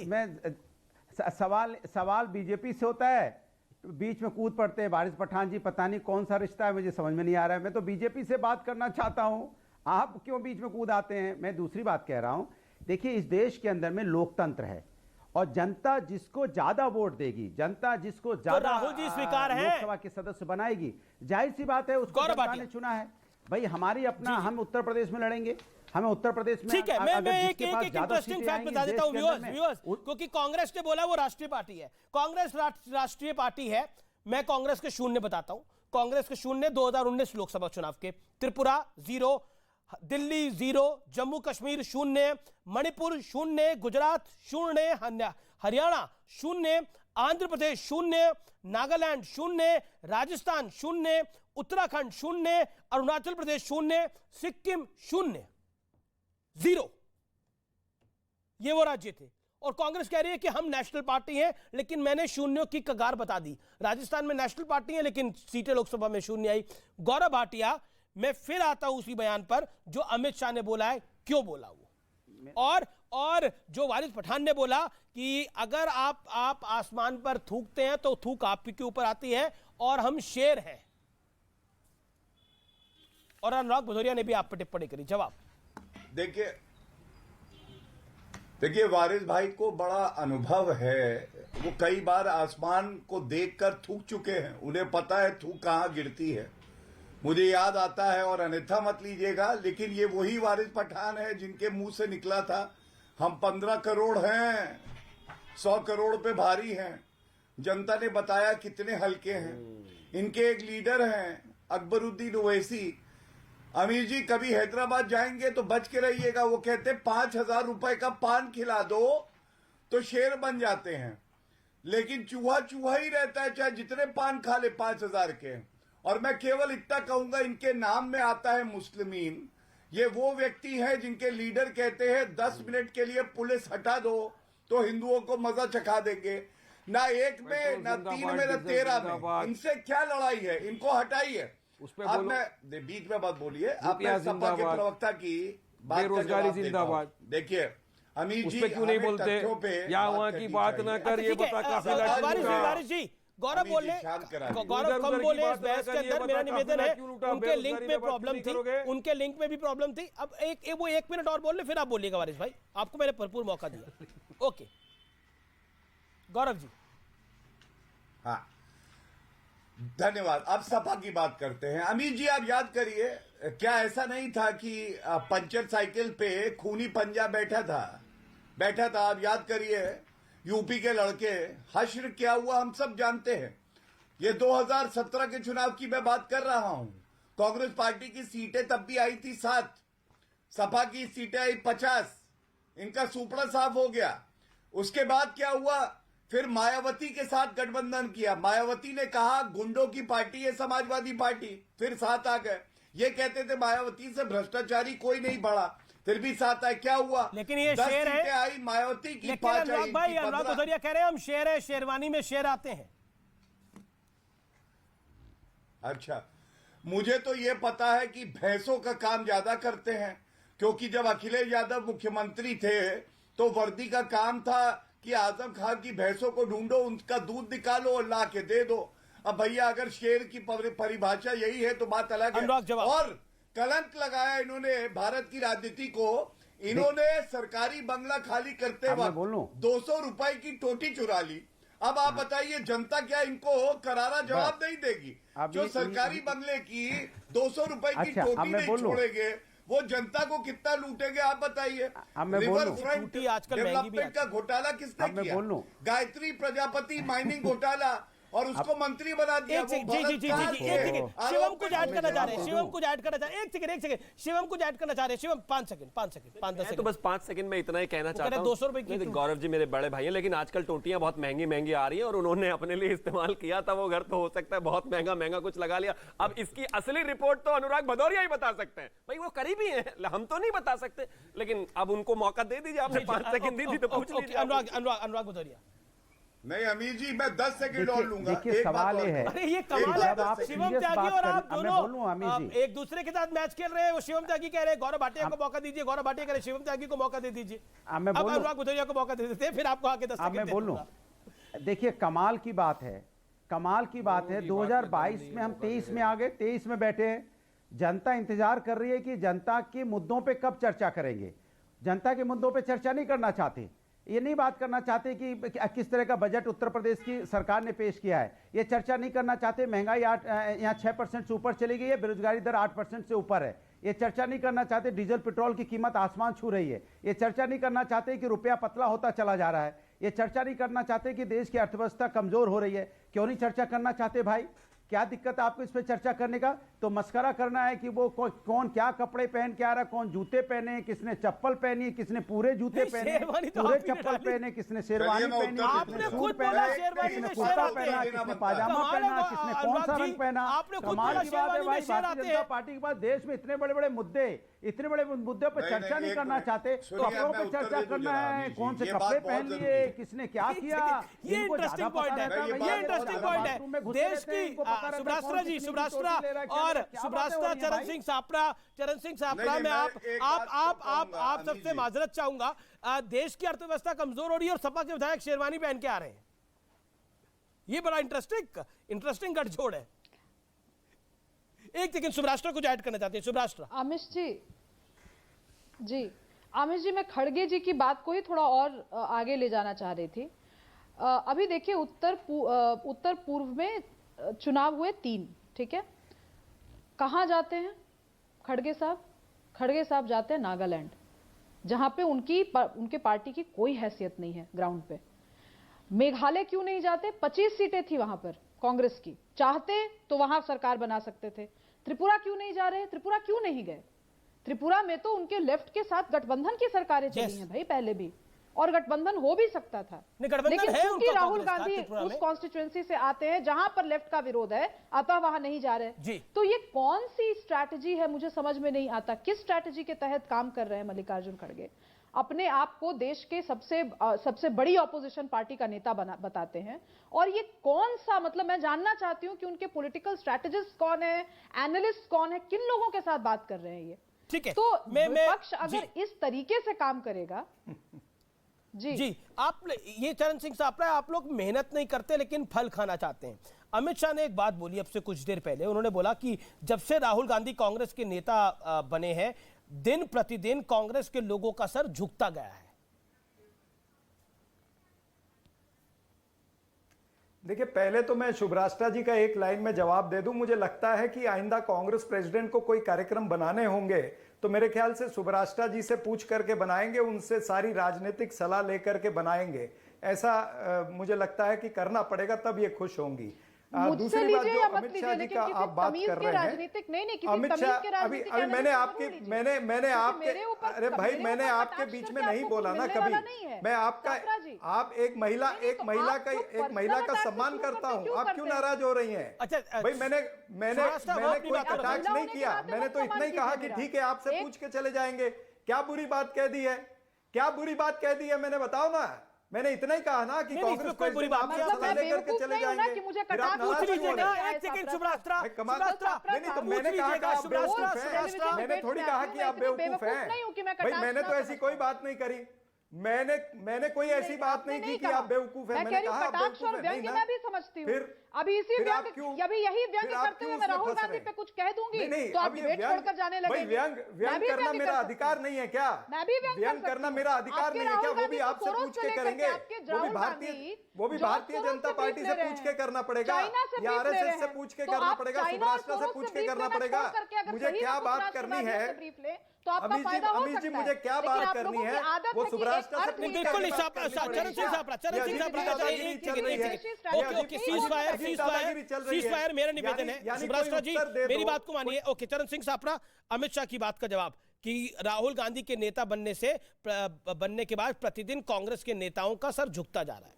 सवाल बीजेपी से होता है, बीच में कूद पड़ते हैं वारिस पठान जी, पता नहीं कौन सा रिश्ता है, मुझे समझ में नहीं आ रहा है। मैं तो बीजेपी से बात करना चाहता हूं, आप क्यों बीच में कूद आते हैं? मैं दूसरी बात कह रहा हूं, देखिए इस देश के अंदर में लोकतंत्र है और जनता जिसको ज्यादा वोट देगी, जनता जिसको ज्यादा राहुल जी स्वीकार है। लोकसभा के सदस्य बनाएगी, जाहिर सी बात है उसको गौरव जनता भाटिया। ने चुना है। भाई हमारी अपना, हम उत्तर प्रदेश में लड़ेंगे, हमें उत्तर प्रदेश में ठीक है, मैं अगर एक जिसके पास ज्यादा इंटरेस्टिंग सीटें फैक्ट आएंगी बता देश देता हूं के अंदर व्यूअर्स, में, क्योंकि कांग्रेस ने बोला वो राष्ट्रीय पार्टी है। कांग्रेस राष्ट्रीय पार्टी है। मैं कांग्रेस के शून्य बताता हूं। कांग्रेस के शून्य 2019 लोकसभा चुनाव के: त्रिपुरा 0, दिल्ली 0, जम्मू कश्मीर 0, मणिपुर 0, गुजरात 0, हरियाणा 0, आंध्र प्रदेश 0, नागालैंड 0, राजस्थान 0, उत्तराखंड 0, अरुणाचल प्रदेश 0, सिक्किम 0। ये वो राज्य थे। और कांग्रेस कह रही है कि हम नेशनल पार्टी हैं, लेकिन मैंने शून्यों की कगार बता दी। राजस्थान में नेशनल पार्टी है लेकिन सीटें लोकसभा में 0 आई। गौरव भाटिया, मैं फिर आता हूं उसी बयान पर जो अमित शाह ने बोला है, क्यों बोला वो, और जो वारिस पठान ने बोला कि अगर आप आसमान पर थूकते हैं तो थूक आपके ऊपर आती है और हम शेर हैं। और अनुराग भदौरिया ने भी आप पर टिप्पणी करी। जवाब देखिए वारिस भाई को बड़ा अनुभव है, वो कई बार आसमान को देखकर थूक चुके हैं, उन्हें पता है थूक कहां गिरती है। मुझे याद आता है, और अन्यथा मत लीजिएगा, लेकिन ये वही वारिस पठान है जिनके मुंह से निकला था हम 15 करोड़ हैं, 100 करोड़ पे भारी हैं। जनता ने बताया कितने हल्के हैं। इनके एक लीडर हैं अकबरुद्दीन ओवैसी। अमीर जी कभी हैदराबाद जाएंगे तो बच के रहिएगा, वो कहते 5,000 रुपए का पान खिला दो तो शेर बन जाते हैं, लेकिन चूहा चूहा ही रहता है, चाहे जितने पान खा ले 5,000 के। और मैं केवल इतना कहूंगा, इनके नाम में आता है मुस्लिमीन। ये वो व्यक्ति हैं जिनके लीडर कहते हैं 10 मिनट के लिए पुलिस हटा दो तो हिंदुओं को मजा चखा देंगे। ना 1 में, ना 3 में, ना 13 में। इनसे क्या लड़ाई है? इनको हटाइए। अब मैं बीच में बात बोलिए, आपने सपा के प्रवक्ता की बात, बेरोजगारी जिंदाबाद। देखिए अमीर जी क्यों नहीं बोलते, या वहाँ की बात ना कर, ये बता वारिस जी, गौरव बोले, गौरव कम बोले इस बहस के अंदर। मेरा निवेदन है, उनके लिंक में प्रॉब्लम थी, उनके लिंक में भी प्रॉब्लम थी। अब वो 1 मिनट और बोल ले, फिर आप बोलिएगा वारिस भाई, आपको मैंने भरपूर मौका दिया। ओके गौरव जी। हाँ धन्यवाद। अब सपा की बात करते हैं। अमीर जी आप याद करिए, क्या ऐसा नहीं था कि पंचर साइकिल पे खूनी पंजा बैठा था? आप याद करिए, यूपी के लड़के, हश्र क्या हुआ हम सब जानते हैं। ये 2017 के चुनाव की मैं बात कर रहा हूं। कांग्रेस पार्टी की सीटें तब भी आई थी 7, सपा की सीटें आई 50। इनका सुपड़ा साफ हो गया। उसके बाद क्या हुआ? फिर मायावती के साथ गठबंधन किया। मायावती ने कहा गुंडों की पार्टी है समाजवादी पार्टी, फिर साथ आ गए। ये कहते थे मायावती से भ्रष्टाचारी कोई नहीं बढ़ा, फिर भी साथ आए। क्या हुआ? लेकिन ये शेर है, आई मायावती की, 5 आई। अनुराग भदौरिया कह रहे हैं हम शेर है, शेरवानी में शेर आते हैं। अच्छा, मुझे तो ये पता है कि भैंसों का काम ज्यादा करते हैं, क्योंकि जब अखिलेश यादव मुख्यमंत्री थे तो वर्दी का काम था कि आजम खान की भैंसों को ढूंढो, उनका दूध निकालो और ला के दे दो। अब भैया अगर शेर की परिभाषा यही है तो बात अलग है। और कलंक लगाया इन्होंने भारत की राजनीति को। इन्होंने सरकारी बंगला खाली करते वक्त 200 रुपए की टोटी चुरा ली। अब आप बताइए जनता क्या इनको करारा जवाब नहीं देगी? जो सरकारी बंगले की 200 रुपए की टोटी नहीं छोड़ेंगे, वो जनता को कितना लूटेंगे आप बताइए। रिवर फ्रंट डेवलपमेंट का घोटाला किसने किया? गायत्री प्रजापति माइनिंग घोटाला, और उसको मंत्री बना दिया। एक सेकंड, जी जी जी जी जी, एक सेकंड, शिवम कुछ ऐड करना चाह रहे हैं, शिवम कुछ ऐड करना चाह रहे हैं, एक सेकंड, शिवम कुछ ऐड करना चाह रहे हैं, शिवम 5 सेकंड 5 10 सेकंड। तो बस 5 सेकंड में इतना ही कहना चाहता हूं। 200 रुपए की गौरव जी मेरे बड़े भाई हैं, लेकिन आजकल टोटियां बहुत महंगी महंगी आ रही हैं और उन्होंने अपने लिए इस्तेमाल किया था वो घर, तो हो सकता है बहुत महंगा महंगा कुछ लगा लिया। अब इसकी असली रिपोर्ट तो अनुराग भदौरिया ही बता सकते हैं, भाई वो करीबी हैं, हम तो नहीं बता सकते, लेकिन अब उनको मौका दे दीजिए। आपने 5 सेकंड दी थी तो पूछ लीजिए। अनुराग भदौरिया। नहीं अमीर जी, मैं 10 सेकंड और लूंगा। देखिए सवाल ये है, अरे ये कमाल है, शिवम त्यागी और आप दोनों एक दूसरे के साथ मैच खेल रहे हैं। वो शिवम त्यागी कह रहे हैं गौरव भाटिया को मौका दीजिए, गौरव भाटिया कह रहे हैं शिवम त्यागी को मौका दे दीजिए। अब अनुराग भदौरिया को मौका दे देते हैं, फिर आपको आके 10 सेकंड। मैं बोलूं, देखिए कमाल की बात है, कमाल की बात है, 2022 में हम 23 में आ गए, 23 में बैठे हैं। जनता इंतजार कर रही है कि जनता के मुद्दों पे कब चर्चा करेंगे। जनता के मुद्दों पे चर्चा नहीं करना चाहते, ये नहीं बात करना चाहते कि किस तरह का बजट उत्तर प्रदेश की सरकार ने पेश किया है, ये चर्चा नहीं करना चाहते। महंगाई यहाँ 6% से ऊपर चली गई है, बेरोजगारी दर 8% से ऊपर है, ये चर्चा नहीं करना चाहते। डीजल पेट्रोल की कीमत आसमान छू रही है, ये चर्चा नहीं करना चाहते कि रुपया पतला होता चला जा रहा है, ये चर्चा नहीं करना चाहते कि देश की अर्थव्यवस्था कमजोर हो रही है। क्यों नहीं चर्चा करना चाहते भाई? क्या दिक्कत है आपको इस पे चर्चा करने का? तो मस्करा करना है कि वो कौन क्या कपड़े पहन के आ रहा, कौन जूते पहने, किसने चप्पल पहनी, किसने पूरे जूते पहने, पूरे चप्पल पहने, किसने शेरवानी पहनी, किसने सूट पहना, किसने कुर्ता पहना, किसने पाजामा पहना, किसने कौन सा रंग पहना। कमाल की बात है भाई, भारतीय जनता पार्टी के पास देश में इतने बड़े बड़े मुद्दे, इतने बड़े मुद्दों पर चर्चा नहीं करना चाहते, तो कपड़ों पर चर्चा करना है, कौन से कपड़े पहन लिए, किसने क्या किया। ये इंटरेस्टिंग पॉइंट है, ये इंटरेस्टिंग पॉइंट है। देश की सुब्रास्त्रा जी, सुब्रास्त्रा और सुब्रास्त्रा चरण सिंह सापरा में आप सबसे माजरत चाहूंगा। देश की अर्थव्यवस्था कमजोर हो रही है और सपा के विधायक शेरवानी पहन के आ रहे हैं, ये बड़ा इंटरेस्टिंग गठजोड़ है। एक सेकंड, सुब्रास्त्रा कुछ ऐड करना चाहते हैं। सुब्रास्त्रा। आमिष जी मैं खड़गे जी की बात को ही थोड़ा और आगे ले जाना चाह रही थी। अभी देखिए उत्तर पूर्व में चुनाव हुए 3, ठीक है, कहां जाते हैं खड़गे साहब जाते हैं नागालैंड, जहां पे उनके पार्टी की कोई हैसियत नहीं है ग्राउंड पे। मेघालय क्यों नहीं जाते? 25 सीटें थी वहां पर कांग्रेस की, चाहते तो वहां सरकार बना सकते थे। त्रिपुरा क्यों नहीं जा रहे? त्रिपुरा क्यों नहीं गए? त्रिपुरा में तो उनके लेफ्ट के साथ गठबंधन की सरकारें चली हैं भाई पहले भी, और गठबंधन हो भी सकता था, लेकिन क्योंकि राहुल गांधी उस कॉन्स्टिट्यूएंसी से आते हैं जहां पर लेफ्ट का विरोध है, अतः वहां नहीं जा रहे। तो ये कौन सी स्ट्रैटेजी है, मुझे समझ में नहीं आता। किस स्ट्रैटेजी के तहत काम कर रहे हैं मल्लिकार्जुन खड़गे? अपने आप को देश के सबसे बड़ी ऑपोजिशन पार्टी का नेता बताते हैं, और ये कौन सा, मतलब मैं जानना चाहती हूं कि उनके पॉलिटिकल स्ट्रैटेजिस्ट कौन है, एनालिस्ट कौन है, किन लोगों के साथ बात कर रहे हैं ये? ठीक है, तो विपक्ष अगर इस तरीके से काम करेगा जी आप ये चरण सिंह सापरा, आप लोग मेहनत नहीं करते लेकिन फल खाना चाहते हैं। अमित शाह ने एक बात बोली अब से कुछ देर पहले, उन्होंने बोला कि जब से राहुल गांधी कांग्रेस के नेता बने हैं, दिन प्रतिदिन कांग्रेस के लोगों का सर झुकता गया है। देखिए, पहले तो मैं सुब्रास्त्रा जी का एक लाइन में जवाब दे दूं। मुझे लगता है कि आइंदा कांग्रेस प्रेसिडेंट को कोई कार्यक्रम बनाने होंगे तो मेरे ख्याल से सुब्रास्त्रा जी से पूछ करके बनाएंगे, उनसे सारी राजनीतिक सलाह लेकर के बनाएंगे। ऐसा मुझे लगता है कि करना पड़ेगा, तब ये खुश होंगी। दूसरी बात जो अमित शाह जी का आप बात कर रहे हैं, अमित शाह अभी मैंने आपके अरे भाई मैंने आपके बीच में नहीं बोला ना कभी। मैं आप एक महिला का सम्मान करता हूँ, आप क्यों नाराज हो रही हैं? अच्छा भाई मैंने कोई कटाक्ष नहीं किया, मैंने तो इतना ही कहा कि ठीक है आपसे पूछ के चले जाएंगे। क्या बुरी बात कह दी है? क्या बुरी बात कह दी है मैंने, बताओ ना। मैंने इतना ही कहा ना कि कांग्रेस कोई बुरी बात लेकर के चले जाएंगे। एक सेकंड सुब्रास्त्रा, नहीं तो मैंने कहा कि आप बेवकूफ हैं, मैंने थोड़ी कहा कि आप बेवकूफ हैं भाई। मैंने तो ऐसी कोई बात नहीं करी, मैंने कोई ऐसी बात नहीं की कि आप बेवकूफ हैं। मैंने कहा आप बेवकूफ हैं। मैं भी समझती हूँ, अभी इसी यही व्यंग्य करते हुए मैं राहुल गांधी पे कुछ कह दूंगी तो आप डिबेट छोड़कर जाने लगेंगे। व्यंग करना मेरा अधिकार नहीं है क्या? मैं भी व्यंग करना मेरा अधिकार नहीं है क्या? वो भी आपसे पूछ के करेंगे, वो भी भारतीय जनता पार्टी से पूछ के करना पड़ेगा या आरएसएस से पूछ के करना पड़ेगा, सुब्रास्त्रा से पूछ के करना पड़ेगा। मुझे क्या बात करनी है, तो आपका फायदा हो सकता है। मुझे क्या बात करनी है, वो सुब्राष्ट्र बिल्कुल नहीं, चरण Singh Sapra, okay, cease fire मेरा निवेदन है। सुब्राष्ट्र जी मेरी बात को मानिए। ओके, चरण सिंह सापरा, अमित शाह की बात का जवाब कि राहुल गांधी के नेता बनने के बाद प्रतिदिन कांग्रेस के नेताओं का सर झुकता जा रहा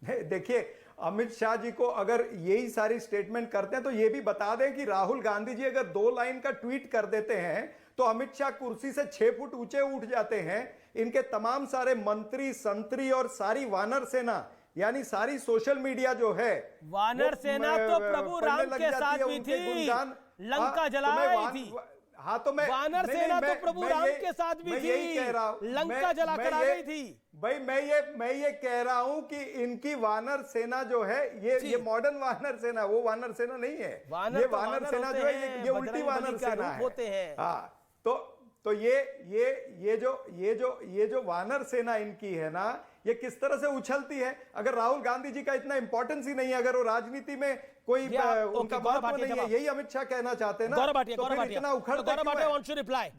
है। देखिए, अमित शाह जी को अगर यही सारी स्टेटमेंट करते हैं तो ये भी बता दें कि राहुल गांधी जी अगर 2 लाइन का ट्वीट कर देते हैं तो अमित शाह कुर्सी से 6 फुट ऊंचे उठ जाते हैं। इनके तमाम सारे मंत्री, संतरी और सारी वानर सेना, यानी सारी सोशल मीडिया जो है, वानर सेना तो प्रभु राम के साथ भी थी, लंका जलाई थी। हाँ, तो मैं वानर सेना तो प्रभु राम के साथ भी थी, लंका जलाकर आ गई थी। भाई मैं ये कह रहा हूं कि इनकी वानर सेना जो है ये मॉडर्न वानर सेना, वो वानर सेना नहीं है। ये वानर सेना जो है ये उल्टी वानर सेना है। हाँ, तो ये जो वानर सेना इनकी है ना, ये किस तरह से उछलती है। अगर राहुल गांधी जी का इतना इंपॉर्टेंस ही नहीं है, अगर वो राजनीति में कोई उनका महत्व नहीं है, यही अमित शाह कहना चाहते हैं ना, तो फिर इतना उखड़ता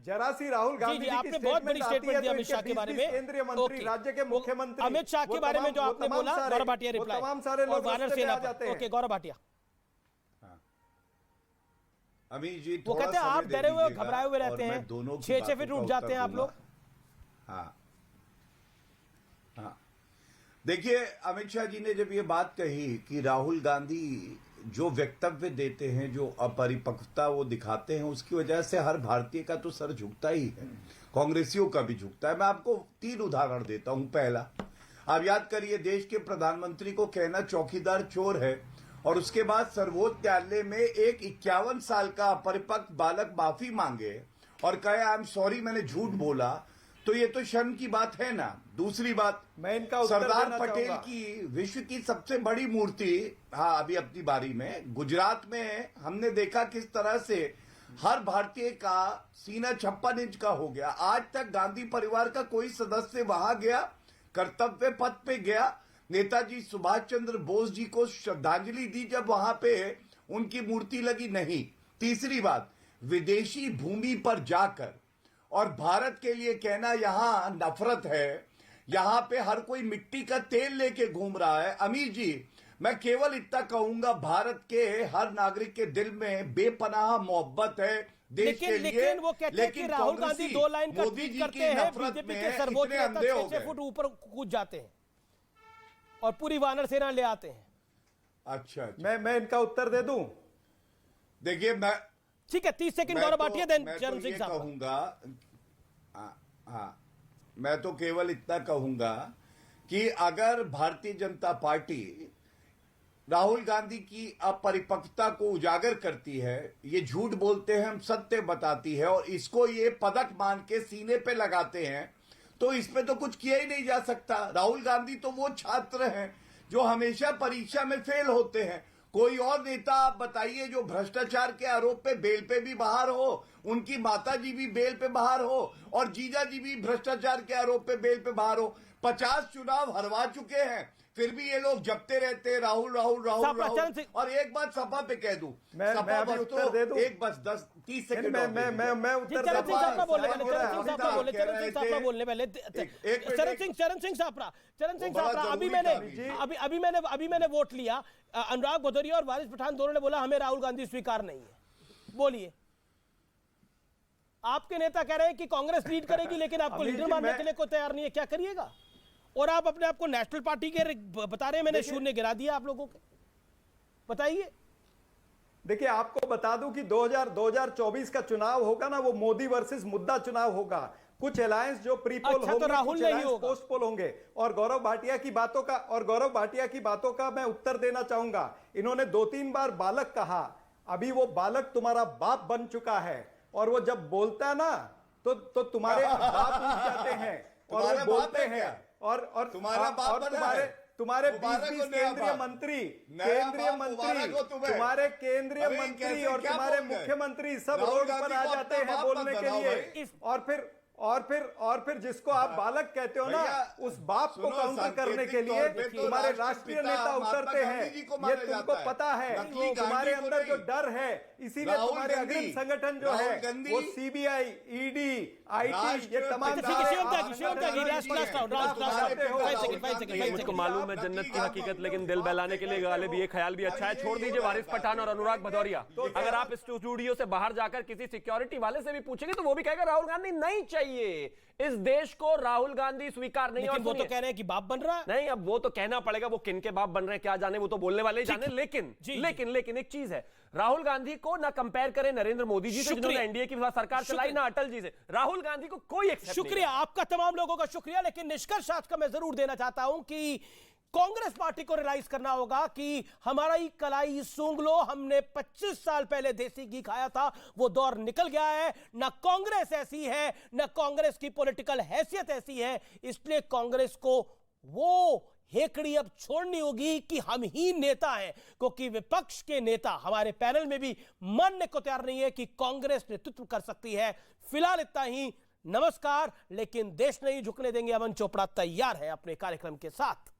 जरा सी राहुल गांधी जी आपने बहुत बड़ी स्टेटमेंट दी अमित शाह के बारे में, केंद्रीय मंत्री, राज्य के मुख्यमंत्री, अमित शाह के बारे में जो आपने बोला, गौरव भाटिया रिप्लाई, तमाम सारे लोग वानर सेना जाते हैं। ओके, गौरव भाटिया, अमित जी वो कहते हैं आप डरे हुए घबराए हुए रहते हैं, 6 फीट उठ जाते हैं आप लोग। हाँ, देखिए, अमित शाह जी ने जब ये बात कही कि राहुल गांधी जो वक्तव्य देते हैं, जो अपरिपक्वता वो दिखाते हैं, उसकी वजह से हर भारतीय का तो सर झुकता ही है, कांग्रेसियों का भी झुकता है। मैं आपको 3 उदाहरण देता हूं। पहला, आप याद करिए, देश के प्रधानमंत्री को कहना चौकीदार चोर है, और उसके बाद सर्वोच्च न्यायालय में एक 51 साल का अपरिपक्व बालक माफी मांगे और कहे आई एम सॉरी, मैंने झूठ बोला, तो ये तो शर्म की बात है ना। दूसरी बात, मैं इनका सरदार पटेल की विश्व की सबसे बड़ी मूर्ति, हाँ अभी अपनी बारी में, गुजरात में हमने देखा किस तरह से हर भारतीय का सीना 56 इंच का हो गया। आज तक गांधी परिवार का कोई सदस्य वहां गया, कर्तव्य पथ पे गया, नेताजी सुभाष चंद्र बोस जी को श्रद्धांजलि दी जब वहां पे उनकी मूर्ति लगी, नहीं। तीसरी बात, विदेशी भूमि पर जाकर और भारत के लिए कहना यहां नफरत है, यहां पे हर कोई मिट्टी का तेल लेके घूम रहा है। अमीर जी, मैं केवल इतना कहूंगा, भारत के हर नागरिक के दिल में बेपनाह मोहब्बत है देश के लिए, लेकिन वो कहते हैं कि राहुल गांधी 2 लाइन का ट्वीट करते हैं, बीजेपी के सर्वोच्च नेता 6 फुट ऊपर कूद जाते हैं और पूरी वानर सेना ले आते हैं। अच्छा, मैं इनका उत्तर दे दूं? देखिए, मैं ठीक है, 30 सेकंड गौरव भाटिया, देन चरण सिंह साहब। कहूंगा, हाँ, मैं तो केवल इतना कहूंगा कि अगर भारतीय जनता पार्टी राहुल गांधी की अपरिपक्वता को उजागर करती है, ये झूठ बोलते हैं, हम सत्य बताती है, और इसको ये पदक मान के सीने पे लगाते हैं, तो इसमें तो कुछ किया ही नहीं जा सकता। राहुल गांधी तो वो छात्र हैं जो हमेशा परीक्षा में फेल होते हैं। कोई और नेता आप बताइए जो भ्रष्टाचार के आरोप पे बेल पे भी बाहर हो, उनकी माता जी भी बेल पे बाहर हो और जीजा जी भी भ्रष्टाचार के आरोप पे बेल पे बाहर हो। 50 चुनाव हरवा चुके हैं, फिर भी ये लोग जपते रहते हैं राहुल राहुल राहुल राहुल। और एक बात सपा पे कह दूं, मैं अभी उत्तर दे दूं? एक बस 10-30 सेकंड मैं उत्तर चरण सिंह सापरा बोलने पहले, चरण सिंह सापरा बोलने पहले, चरण सिंह सापरा, अभी मैंने वोट लिया, अनुराग भदौरिया और वारिस पठान दोनों ने बोला हमें राहुल गांधी स्वीकार नहीं है। बोलिए, आपके नेता कह रहे हैं कि कांग्रेस लीड करेगी, लेकिन आपको लीडर मानने के लिए कोई तैयार नहीं है, क्या करिएगा? और आप अपने आप को नेशनल पार्टी के बता रहे हैं, मैंने शून्य गिरा दिया आप लोगों के, बताइए। देखिए, आपको बता दूं कि 2024 का चुनाव होगा ना, वो मोदी वर्सेस मुद्दा चुनाव होगा। कुछ अलायंस जो प्रीपोल होंगे, तो राहुल कुछ अलायंस पोस्ट पोल होंगे। और गौरव भाटिया की बातों का मैं उत्तर देना चाहूंगा। इन्होंने 2-3 बार बालक कहा, अभी वो बालक तुम्हारा बाप बन चुका है, और वो जब बोलता है ना तो तुम्हारे बाप उठ जाते हैं और वो बोलते हैं, और तुम्हारा बाप तुम्हारे 20 केंद्रीय मंत्री तुम्हारे केंद्रीय मंत्री और तुम्हारे मुख्यमंत्री सब रोड पर आ जाते हैं बोलने के लिए, और फिर जिसको आप बालक कहते हो ना, उस बाप को काउंटर करने के लिए तुम्हारे राष्ट्रीय नेता उतरते हैं। ये तुमको पता है, तुम्हारे अंदर जो डर है, इसीलिए तुम्हारे अग्रिम संगठन जो है वो सीबीआई, ईडी, आईटी, ये तमाम मुझको मालूम है जन्नत की हकीकत, लेकिन दिल बहलाने के लिए गालिब ये ख्याल भी अच्छा है। छोड़ दीजिए वारिस पठान और अनुराग भदौरिया। अगर आप इस स्टूडियो से बाहर जाकर किसी सिक्योरिटी वाले से भी पूछेंगे तो वो भी कहेगा राहुल गांधी नहीं चाहिए, इस देश को राहुल गांधी स्वीकार नहीं। और वो तो कह रहे हैं कि बाप बन रहा है। नहीं, अब वो तो कहना पड़ेगा, वो किन के बाप बन रहे हैं क्या जाने, वो तो बोलने वाले ही जाने। लेकिन एक चीज है, राहुल गांधी को ना कंपेयर करें नरेंद्र मोदी जी से जिन्होंने एनडीए की सरकार चलाई, ना अटल जी से। राहुल गांधी को कोई एक्सेप्ट नहीं। शुक्रिया आपका, तमाम लोगों का शुक्रिया। लेकिन निष्कर्ष आज का मैं जरूर देना चाहता हूं कि कांग्रेस पार्टी को रियलाइज करना होगा कि हमारा ही कलाई सूंघ लो, हमने 25 साल पहले देसी घी खाया था, वो दौर निकल गया है। ना कांग्रेस ऐसी है, ना कांग्रेस की पॉलिटिकल हैसियत ऐसी है। इसलिए कांग्रेस को वो हेकड़ी अब छोड़नी होगी कि हम ही नेता हैं, क्योंकि विपक्ष के नेता हमारे पैनल में भी मानने को तैयार नहीं है कि कांग्रेस नेतृत्व कर सकती है। फिलहाल इतना ही, नमस्कार। लेकिन देश नहीं झुकने देंगे, अमन चोपड़ा तैयार है अपने कार्यक्रम के साथ।